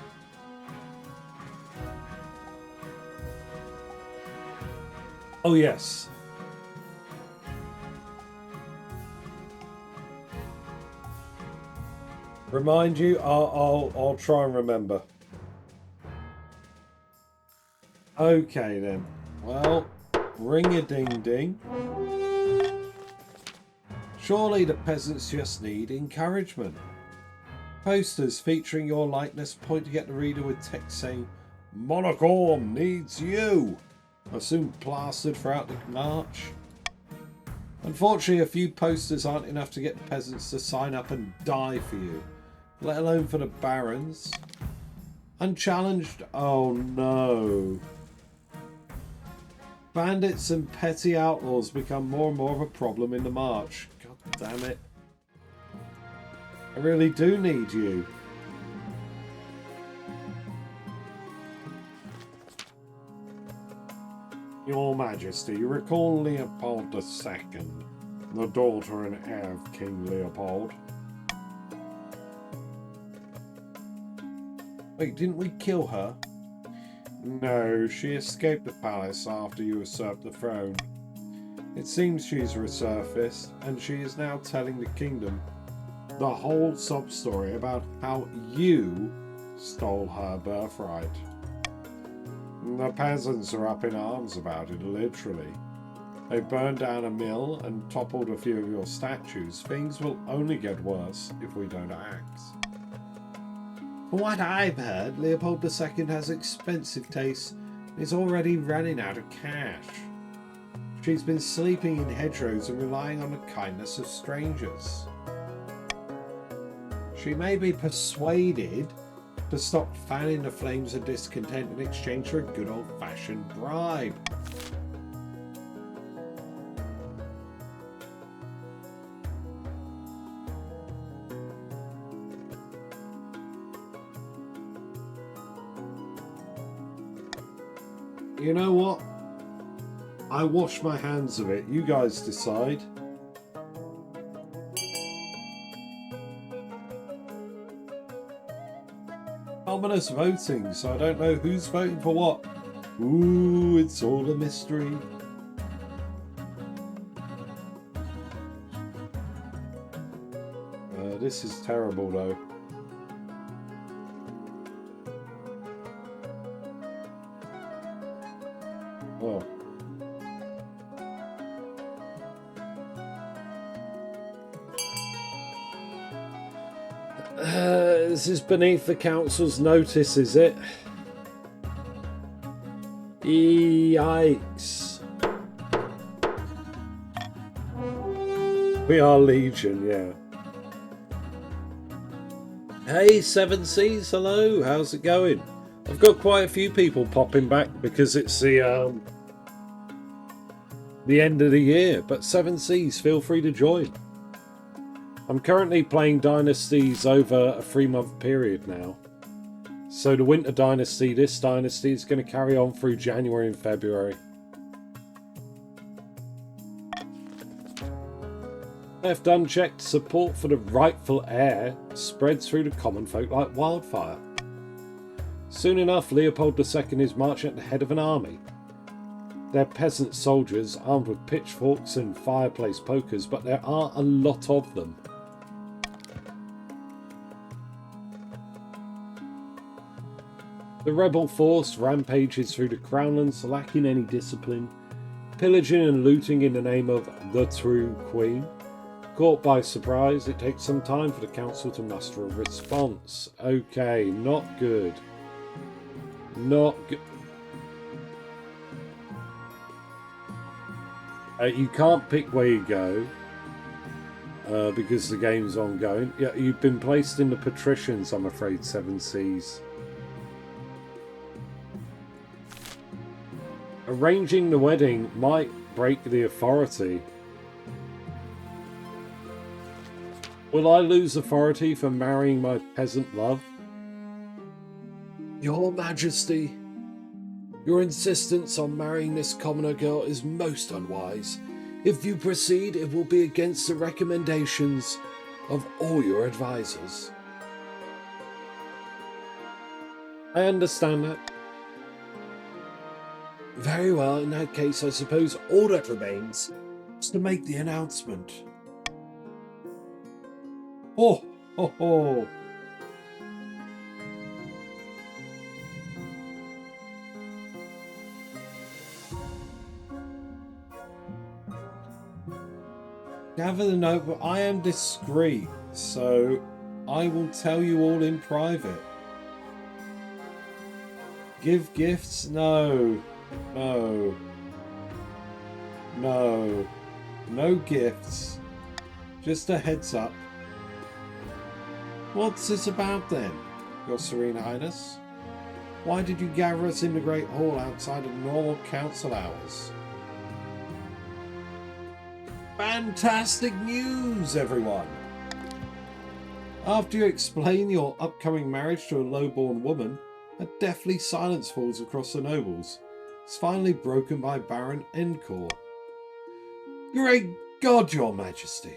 Oh yes. Remind you, I'll try and remember. Okay then. Well, ring a ding ding. Surely the peasants just need encouragement. Posters featuring your likeness pointing at the reader with text saying, Monarch needs you, are soon plastered throughout the march. Unfortunately, a few posters aren't enough to get the peasants to sign up and die for you, let alone for the barons. Unchallenged? Oh no. Bandits and petty outlaws become more and more of a problem in the march. God damn it. I really do need you. Your Majesty, you recall Leopold II, the daughter and heir of King Leopold? Wait, didn't we kill her? No, she escaped the palace after you usurped the throne. It seems she's resurfaced, and she is now telling the kingdom the whole sob story about how you stole her birthright. The peasants are up in arms about it, literally. They burned down a mill and toppled a few of your statues. Things will only get worse if we don't act. From what I've heard, Leopold II has expensive tastes and is already running out of cash. She's been sleeping in hedgerows and relying on the kindness of strangers. She may be persuaded to stop fanning the flames of discontent in exchange for a good old-fashioned bribe. You know what? I wash my hands of it. You guys decide. Ominous voting, so I don't know who's voting for what. Ooh, it's all a mystery. This is terrible though. Oh. This is beneath the council's notice, is it? Yikes. We are Legion, yeah. Hey, Seven Seas, hello, how's it going? I've got quite a few people popping back because it's the end of the year, but Seven Seas, feel free to join. I'm currently playing Dynasties over a 3-month period now. So the Winter Dynasty, this Dynasty, is going to carry on through January and February. Left unchecked, support for the rightful heir spreads through the common folk like wildfire. Soon enough, Leopold II is marching at the head of an army. They're peasant soldiers armed with pitchforks and fireplace pokers, but there are a lot of them. The rebel force rampages through the Crownlands, lacking any discipline, pillaging and looting in the name of the true Queen. Caught by surprise, it takes some time for the council to muster a response. Okay, not good. Not good. You can't pick where you go because the game's ongoing. Yeah, you've been placed in the patricians, I'm afraid, Seven Seas. Arranging the wedding might break the authority. Will I lose authority for marrying my peasant love? Your Majesty, your insistence on marrying this commoner girl is most unwise. If you proceed, it will be against the recommendations of all your advisors. I understand that. Very well, in that case, I suppose all that remains is to make the announcement. Oh, ho, ho. Gather the note, but I am discreet, so I will tell you all in private. Give gifts? No. No. No. No gifts. Just a heads up. What's this about then, Your Serene Highness? Why did you gather us in the Great Hall outside of normal council hours? Fantastic news, everyone! After you explain your upcoming marriage to a low-born woman, a deathly silence falls across the nobles. It's finally broken by Baron Encore. Great God, Your Majesty!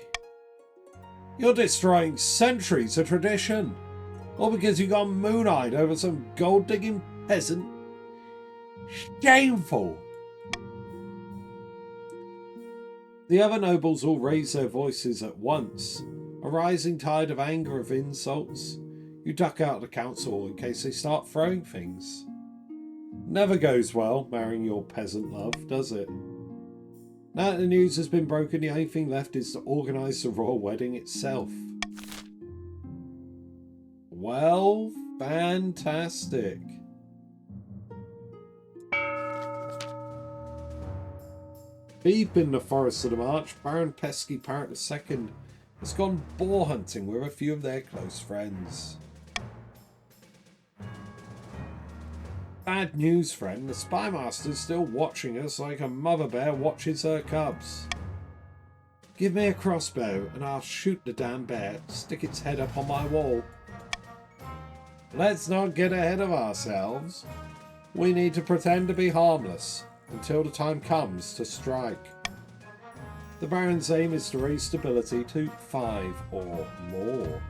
You're destroying centuries of tradition! All because you got moon-eyed over some gold-digging peasant? Shameful! The other nobles all raise their voices at once. A rising tide of anger, of insults. You duck out of the council hall in case they start throwing things. Never goes well, marrying your peasant love, does it? Now that the news has been broken, the only thing left is to organise the royal wedding itself. Well, fantastic. Deep in the forest of the March, Baron Pesky Parrot II has gone boar hunting with a few of their close friends. Bad news, friend. The Spymaster's still watching us like a mother bear watches her cubs. Give me a crossbow and I'll shoot the damn bear, stick its head up on my wall. Let's not get ahead of ourselves. We need to pretend to be harmless until the time comes to strike. The Baron's aim is to raise stability to 5 or more.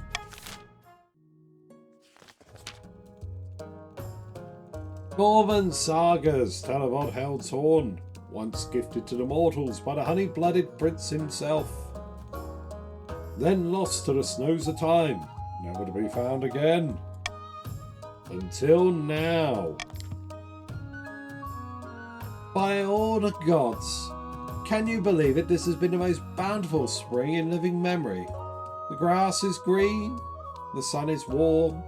Northern sagas tell of Oddheld's horn, once gifted to the mortals by the honey-blooded prince himself. Then lost to the snows of time, never to be found again. Until now. By all the gods, can you believe it? This has been the most bountiful spring in living memory. The grass is green, the sun is warm,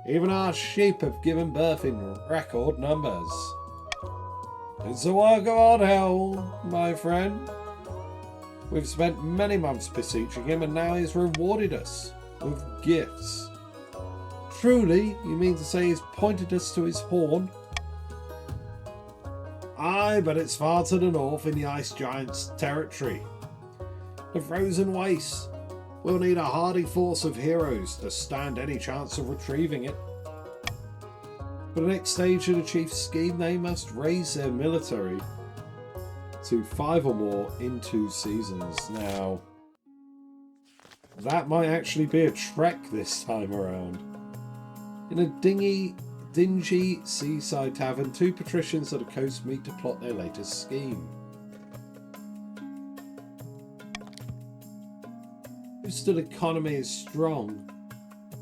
even our sheep have given birth in record numbers. It's the work of Oddheld, my friend. We've spent many months beseeching him, and now he's rewarded us with gifts. Truly, you mean to say he's pointed us to his horn? Aye, but it's far to the north in the Ice Giant's territory. The frozen waste. We'll need a hardy force of heroes to stand any chance of retrieving it. For the next stage of the Chief's scheme, they must raise their military to 5 or more in 2 seasons. Now, that might actually be a trek this time around. In a dingy seaside tavern, 2 patricians of the coast meet to plot their latest scheme. The coastal economy is strong.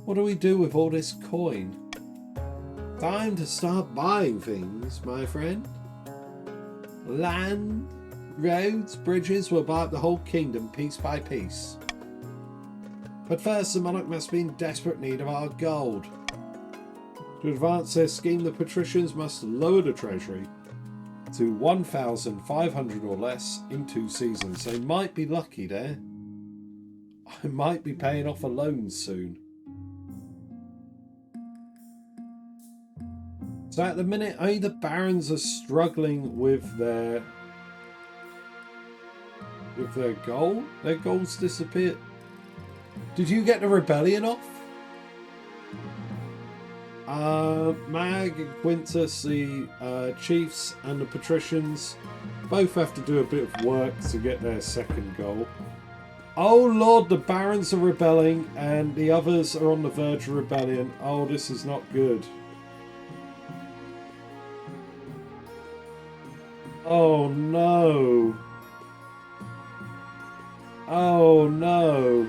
What do we do with all this coin? Time to start buying things, my friend. Land, roads, bridges, we'll buy up the whole kingdom piece by piece. But first, the Monarch must be in desperate need of our gold. To advance their scheme, the patricians must lower the treasury to 1,500 or less in 2 seasons. They might be lucky there. I might be paying off a loan soon. So at the minute, only the barons are struggling with their gold. Their gold's disappeared. Did you get the rebellion off? Mag and Quintus, the chiefs and the patricians, both have to do a bit of work to get their second goal. Oh lord, the barons are rebelling and the others are on the verge of rebellion. Oh, this is not good. Oh no. Oh no.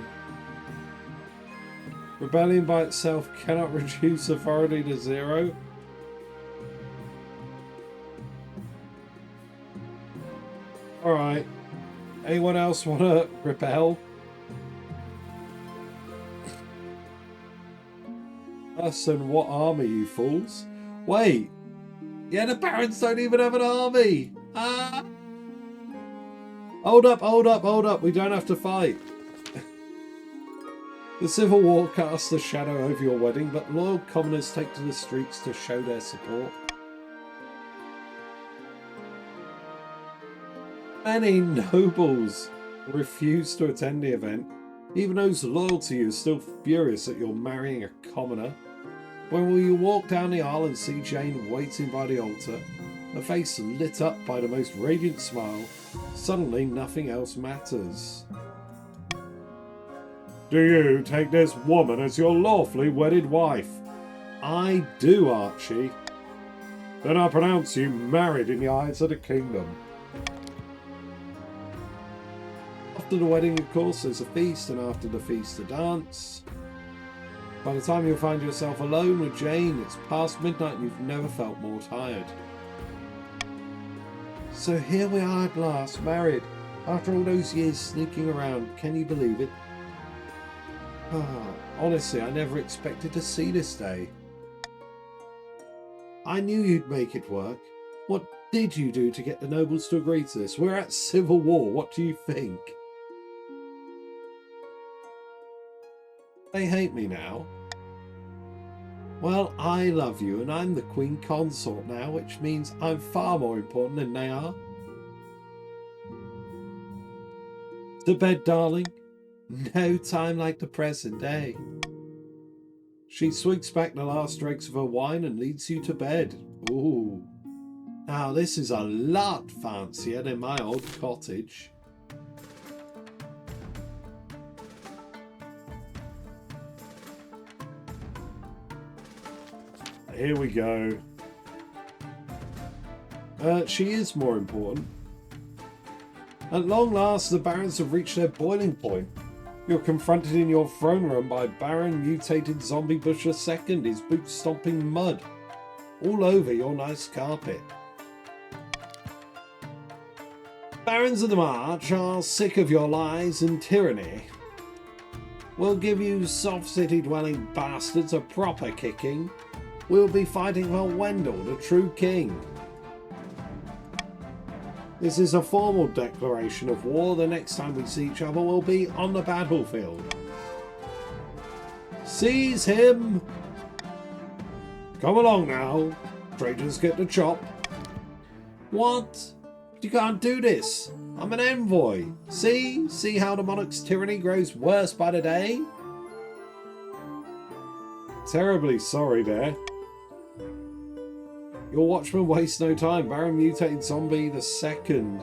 Rebellion by itself cannot reduce authority to 0. Alright. Anyone else want to rebel? Us and what army, you fools? Wait. Yeah, the barons don't even have an army. Ah. Hold up, hold up, hold up. We don't have to fight. The Civil War casts a shadow over your wedding, but loyal commoners take to the streets to show their support. Many nobles refuse to attend the event. Even those loyal to you are still furious that you're marrying a commoner. When will you walk down the aisle and see Jane waiting by the altar, her face lit up by the most radiant smile? Suddenly nothing else matters. Do you take this woman as your lawfully wedded wife? I do, Archie. Then I pronounce you married in the eyes of the kingdom. After the wedding, of course, there's a feast, and after the feast, a dance. By the time you'll find yourself alone with Jane, it's past midnight and you've never felt more tired. So here we are at last, married. After all those years sneaking around, can you believe it? Honestly, I never expected to see this day. I knew you'd make it work. What did you do to get the nobles to agree to this? We're at civil war. What do you think? They hate me now. Well, I love you, and I'm the Queen Consort now, which means I'm far more important than they are. To bed, darling. No time like the present, eh? She swigs back the last dregs of her wine and leads you to bed. Ooh. Now, this is a lot fancier than my old cottage. Here we go. She is more important. At long last, the barons have reached their boiling point. You're confronted in your throne room by Baron Mutated Zombie Bush II, his boots stomping mud all over your nice carpet. Barons of the March are sick of your lies and tyranny. We'll give you soft city dwelling bastards a proper kicking. We'll be fighting for Wendell, the true king. This is a formal declaration of war. The next time we see each other will be on the battlefield. Seize him! Come along now. Traitors get the chop. What? You can't do this. I'm an envoy. See how the monarch's tyranny grows worse by the day? Terribly sorry there. Your watchman wastes no time. Baron Mutated Zombie II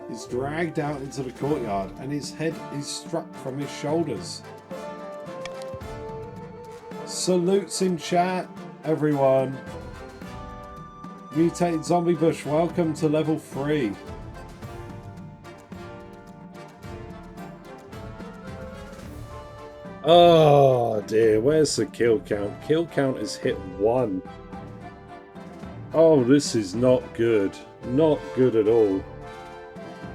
is dragged out into the courtyard and his head is struck from his shoulders. Salutes in chat, everyone. Mutated Zombie Bush, welcome to level 3. Oh dear, where's the kill count? Kill count is hit 1. Oh, this is not good. Not good at all.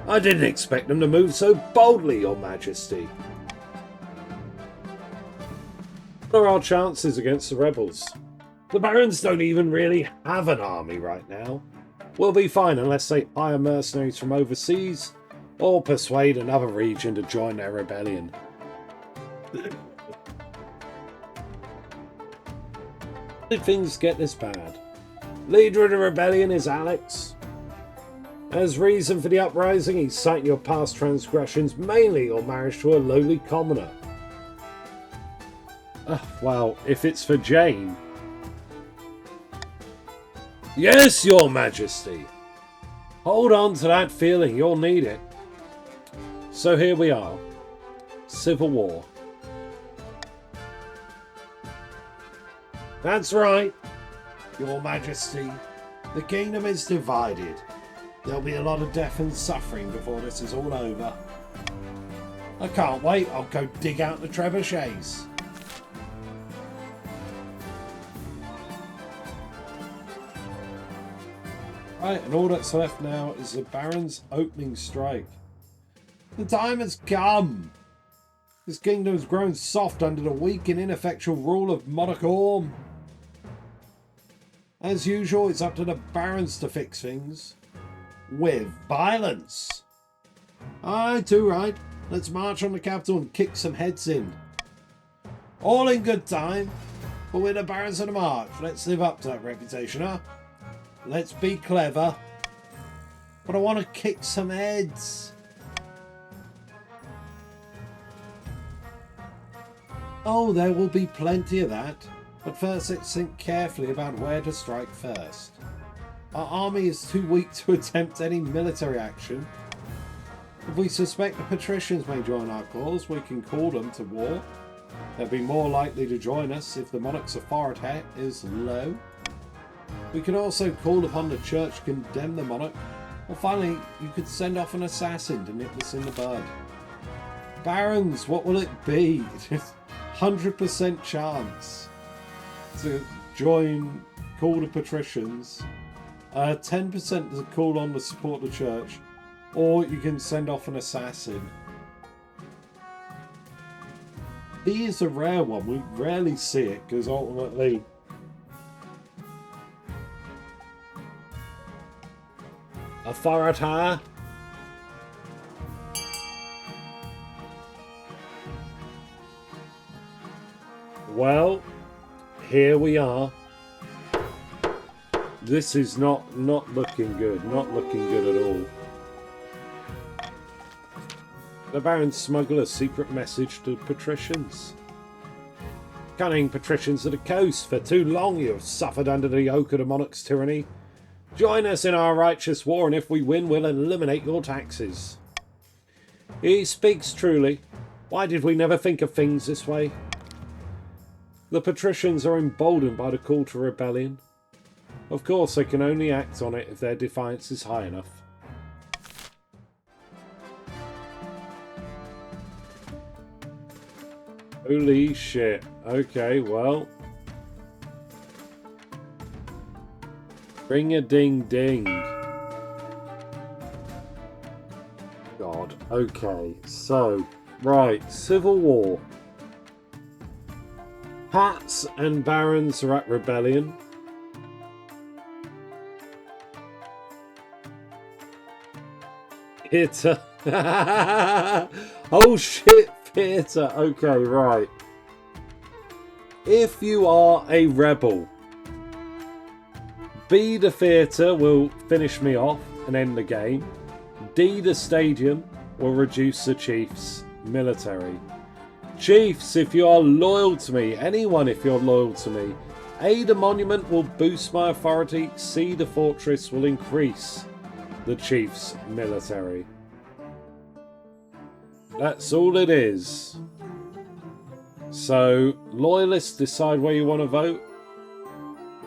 I didn't expect them to move so boldly, Your Majesty. What are our chances against the rebels? The barons don't even really have an army right now. We'll be fine unless they hire mercenaries from overseas or persuade another region to join their rebellion. Did things get this bad? Leader of the rebellion is Alex. As reason for the uprising, he's citing your past transgressions, mainly your marriage to a lowly commoner. Well, if it's for Jane. Yes, Your Majesty. Hold on to that feeling, you'll need it. So here we are. Civil War. That's right, Your Majesty. The kingdom is divided. There'll be a lot of death and suffering before this is all over. I can't wait. I'll go dig out the trebuchets. Right, and all that's left now is the Baron's opening strike. The time has come. This kingdom has grown soft under the weak and ineffectual rule of Monarch. As usual, it's up to the Barons to fix things. With violence. Aye, too right. Let's march on the capital and kick some heads in. All in good time. But we're the Barons of the March. Let's live up to that reputation, huh? Let's be clever. But I want to kick some heads. Oh, there will be plenty of that. But first, let's think carefully about where to strike first. Our army is too weak to attempt any military action. If we suspect the patricians may join our cause, we can call them to war. They'll be more likely to join us if the monarch's authority is low. We can also call upon the church to condemn the monarch. Or finally, you could send off an assassin to nip this in the bud. Barons, what will it be? 100% chance to join, call the patricians. 10% to call on to support the church. Or you can send off an assassin. B is a rare one. We rarely see it because ultimately authority. Well, here we are. This is not looking good. Not looking good at all. The Barons smuggle a secret message to patricians. Cunning patricians of the coast, for too long you have suffered under the yoke of the monarch's tyranny. Join us in our righteous war, and if we win, we'll eliminate your taxes. He speaks truly. Why did we never think of things this way? The patricians are emboldened by the call to rebellion. Of course, they can only act on it if their defiance is high enough. Holy shit. Okay, well. Ring a ding ding. God. Okay, so. Right, Civil War. Hats and Barons are at rebellion. Theatre. Oh shit, theatre. Okay, right. If you are a rebel, B, the theatre will finish me off and end the game. D, the stadium will reduce the chief's military. Chiefs, if you are loyal to me, anyone if you're loyal to me. A, the monument will boost my authority. C, the fortress will increase the chief's military. That's all it is. So, loyalists, decide where you want to vote.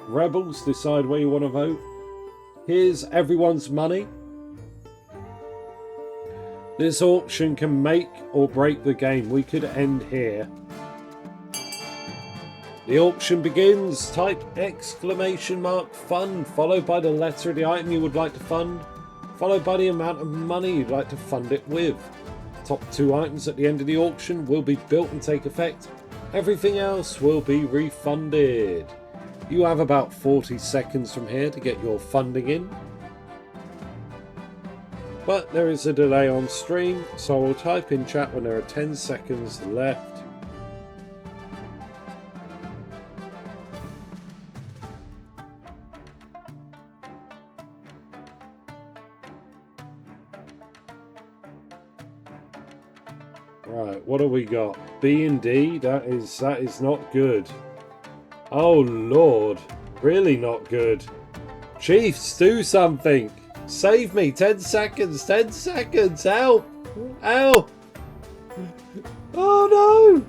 Rebels, decide where you want to vote. Here's everyone's money. This auction can make or break the game. We could end here. The auction begins. Type !fund followed by the letter of the item you would like to fund, followed by the amount of money you'd like to fund it with. Top 2 items at the end of the auction will be built and take effect. Everything else will be refunded. You have about 40 seconds from here to get your funding in. But there is a delay on stream, so I will type in chat when there are 10 seconds left. Right, what do we got? B and D, that is not good. Oh Lord, really not good. Chiefs, do something. Save me, 10 seconds, 10 seconds, help, help. Oh no.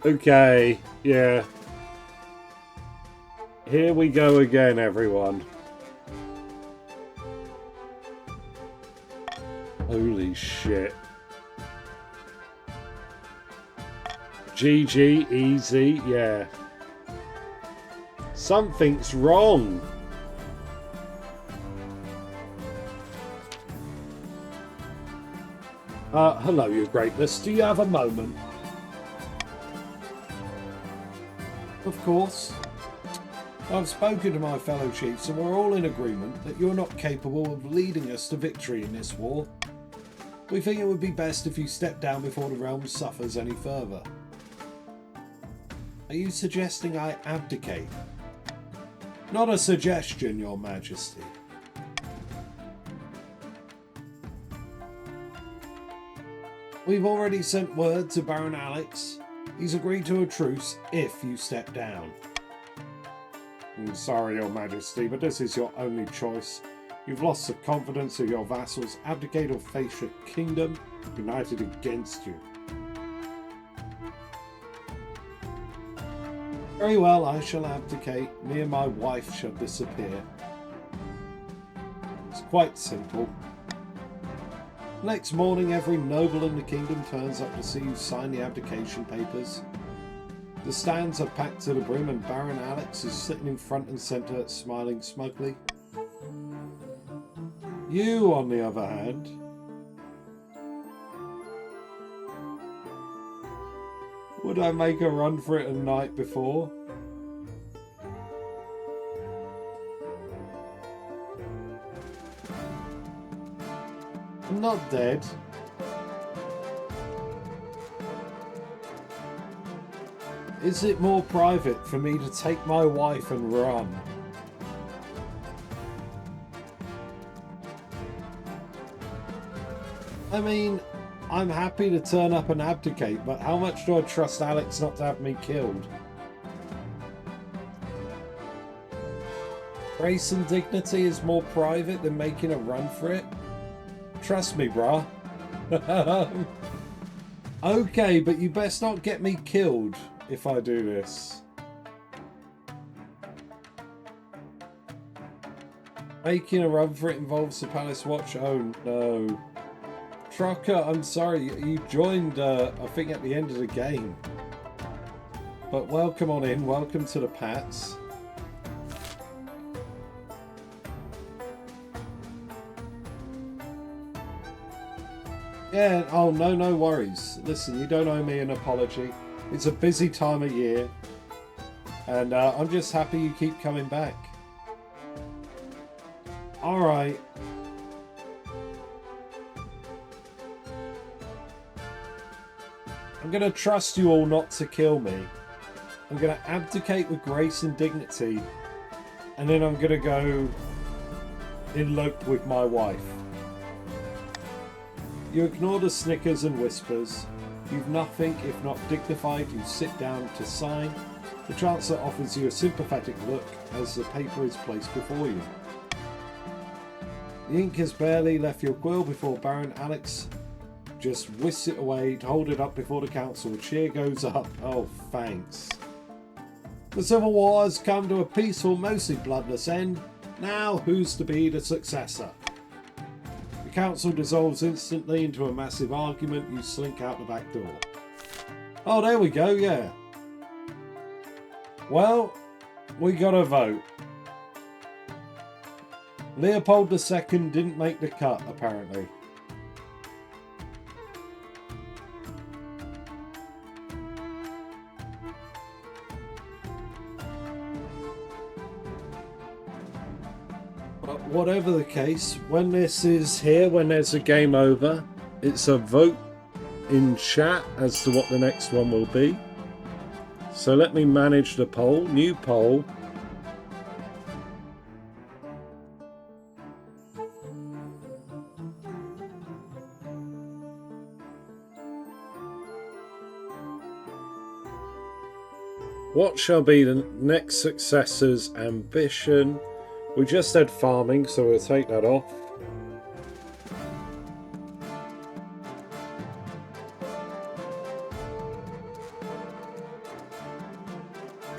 Okay, yeah. Here we go again, everyone. Holy shit. GG, easy, yeah. Something's wrong. Hello, Your Greatness. Do you have a moment? Of course. I've spoken to my fellow chiefs and we're all in agreement that you're not capable of leading us to victory in this war. We think it would be best if you step down before the realm suffers any further. Are you suggesting I abdicate? Not a suggestion, Your Majesty. We've already sent word to Baron Alex. He's agreed to a truce if you step down. I'm sorry, Your Majesty, but this is your only choice. You've lost the confidence of your vassals. Abdicate or face your kingdom united against you. Very well, I shall abdicate. Me and my wife shall disappear. It's quite simple. Next morning, every noble in the kingdom turns up to see you sign the abdication papers. The stands are packed to the brim and Baron Alex is sitting in front and centre, smiling smugly. You, on the other hand, would I make a run for it a night before? I'm not dead. Is it more private for me to take my wife and run? I mean, I'm happy to turn up and abdicate, but how much do I trust Alex not to have me killed? Grace and dignity is more private than making a run for it? Trust me, brah. Okay, but you best not get me killed if I do this. Making a run for it involves the Palace Watch. Oh no. Trucker, I'm sorry, you joined, I think, at the end of the game. But welcome on in, welcome to the Pats. Yeah, oh no worries. Listen, you don't owe me an apology. It's a busy time of year. And I'm just happy you keep coming back. Alright. I'm going to trust you all not to kill me. I'm going to abdicate with grace and dignity. And then I'm going to go elope with my wife. You ignore the snickers and whispers. You've nothing if not dignified. You sit down to sign. The Chancellor offers you a sympathetic look as the paper is placed before you. The ink has barely left your quill before Baron Alex just whisks it away to hold it up before the council. A cheer goes up. Oh, thanks. The Civil War has come to a peaceful, mostly bloodless end. Now, who's to be the successor? The council dissolves instantly into a massive argument. You slink out the back door. Oh, there we go, yeah. Well, we got a vote. Leopold II didn't make the cut, apparently. But whatever the case, when this is here, when there's a game over, it's a vote in chat as to what the next one will be. So let me manage the poll. New poll. What shall be the next successor's ambition? We just said farming, so we'll take that off.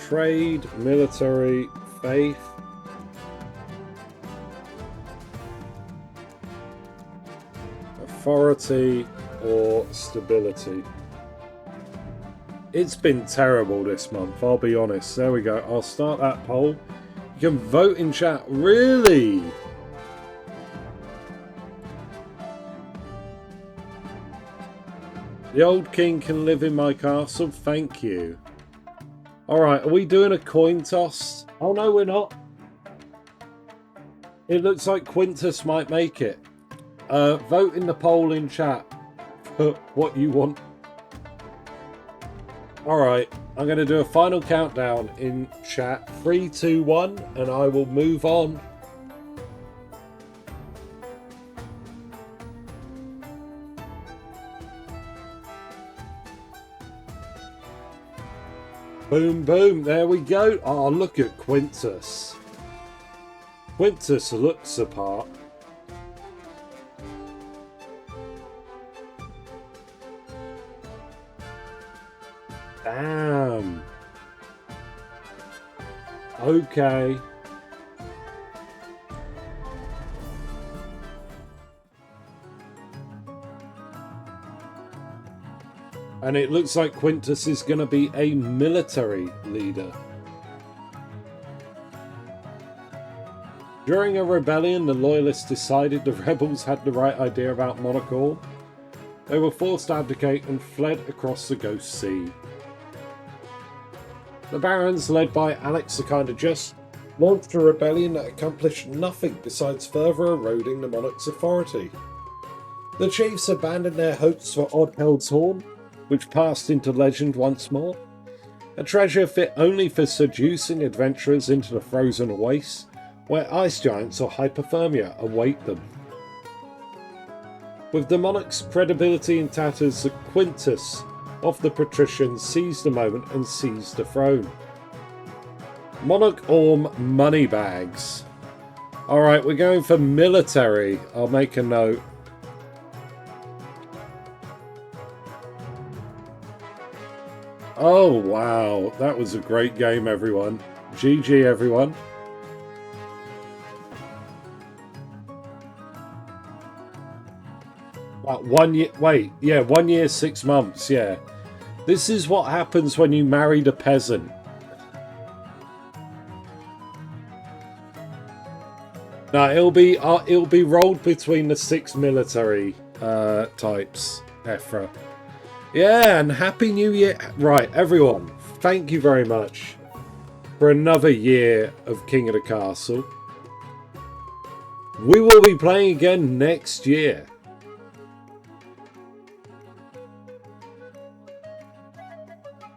trade, military, faith. Authority or stability. It's been terrible this month, I'll be honest. There we go. I'll start that poll. You can vote in chat. Really? The old king can live in my castle. Thank you. Alright, are we doing a coin toss? Oh no, we're not. It looks like Quintus might make it. Vote in the poll in chat for what you want. Alright, I'm going to do a final countdown in chat. 3, 2, 1, and I will move on. Boom, boom, there we go. Oh, look at Quintus. Quintus looks the part. Damn. Okay. And it looks like Quintus is going to be a military leader. During a rebellion, the loyalists decided the rebels had the right idea about Monarch. They were forced to abdicate and fled across the Ghost Sea. The barons, led by Alex the Kind of Just, launched a rebellion that accomplished nothing besides further eroding the monarch's authority. The chiefs abandoned their hopes for Oddheld's Horn, which passed into legend once more, a treasure fit only for seducing adventurers into the frozen wastes, where ice giants or hypothermia await them. With the monarch's credibility in tatters, the Quintus of the patricians seized the moment and seized the throne. Monarch Orm Moneybags. Alright, we're going for military. I'll make a note. Oh wow, that was a great game, everyone. GG, everyone. What, 1 year? Wait, yeah, 1 year, 6 months. Yeah, this is what happens when you married a peasant. No, it'll be rolled between the 6 military types. Ephra. Yeah, and Happy New Year. Right, everyone, thank you very much for another year of King of the Castle. We will be playing again next year.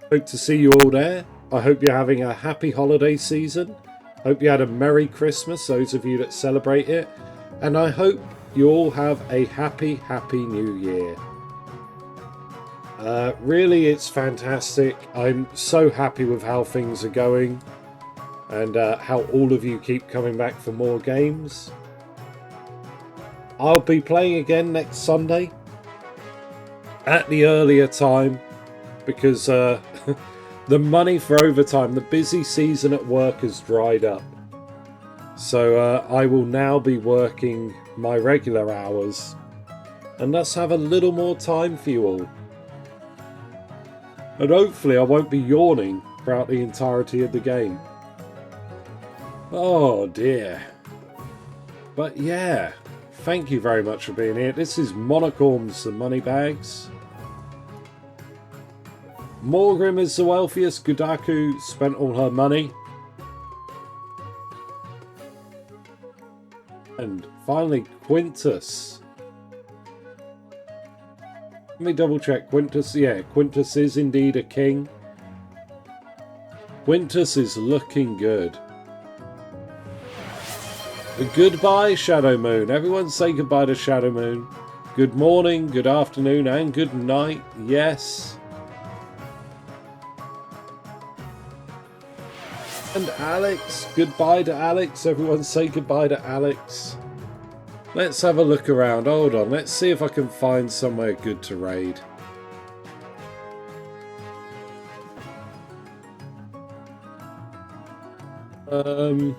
Hope to see you all there. I hope you're having a happy holiday season. Hope you had a Merry Christmas, those of you that celebrate it. And I hope you all have a happy New Year. Really, it's fantastic. I'm so happy with how things are going. And how all of you keep coming back for more games. I'll be playing again next Sunday. At the earlier time. Because the money for overtime, the busy season at work has dried up. So I will now be working my regular hours and thus have a little more time for you all. And hopefully I won't be yawning throughout the entirety of the game. Oh dear. But yeah, thank you very much for being here. This is Monarch Orms and Moneybags. Morgrim is the wealthiest. Gudaku spent all her money. And finally, Quintus. Let me double check. Quintus, yeah, Quintus is indeed a king. Quintus is looking good. Goodbye, Shadow Moon. Everyone say goodbye to Shadow Moon. Good morning, good afternoon, and good night. Yes. And Alex, goodbye to Alex. Everyone say goodbye to Alex. Let's have a look around. Hold on, let's see if I can find somewhere good to raid. Um,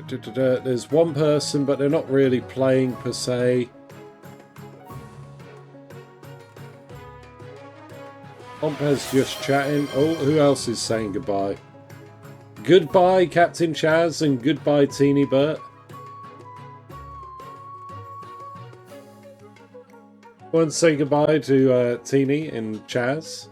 there's one person, but they're not really playing per se. Pompez just chatting. Oh, who else is saying goodbye? Goodbye, Captain Chaz, and goodbye, Teeny Bert. Want to say goodbye to Teeny and Chaz?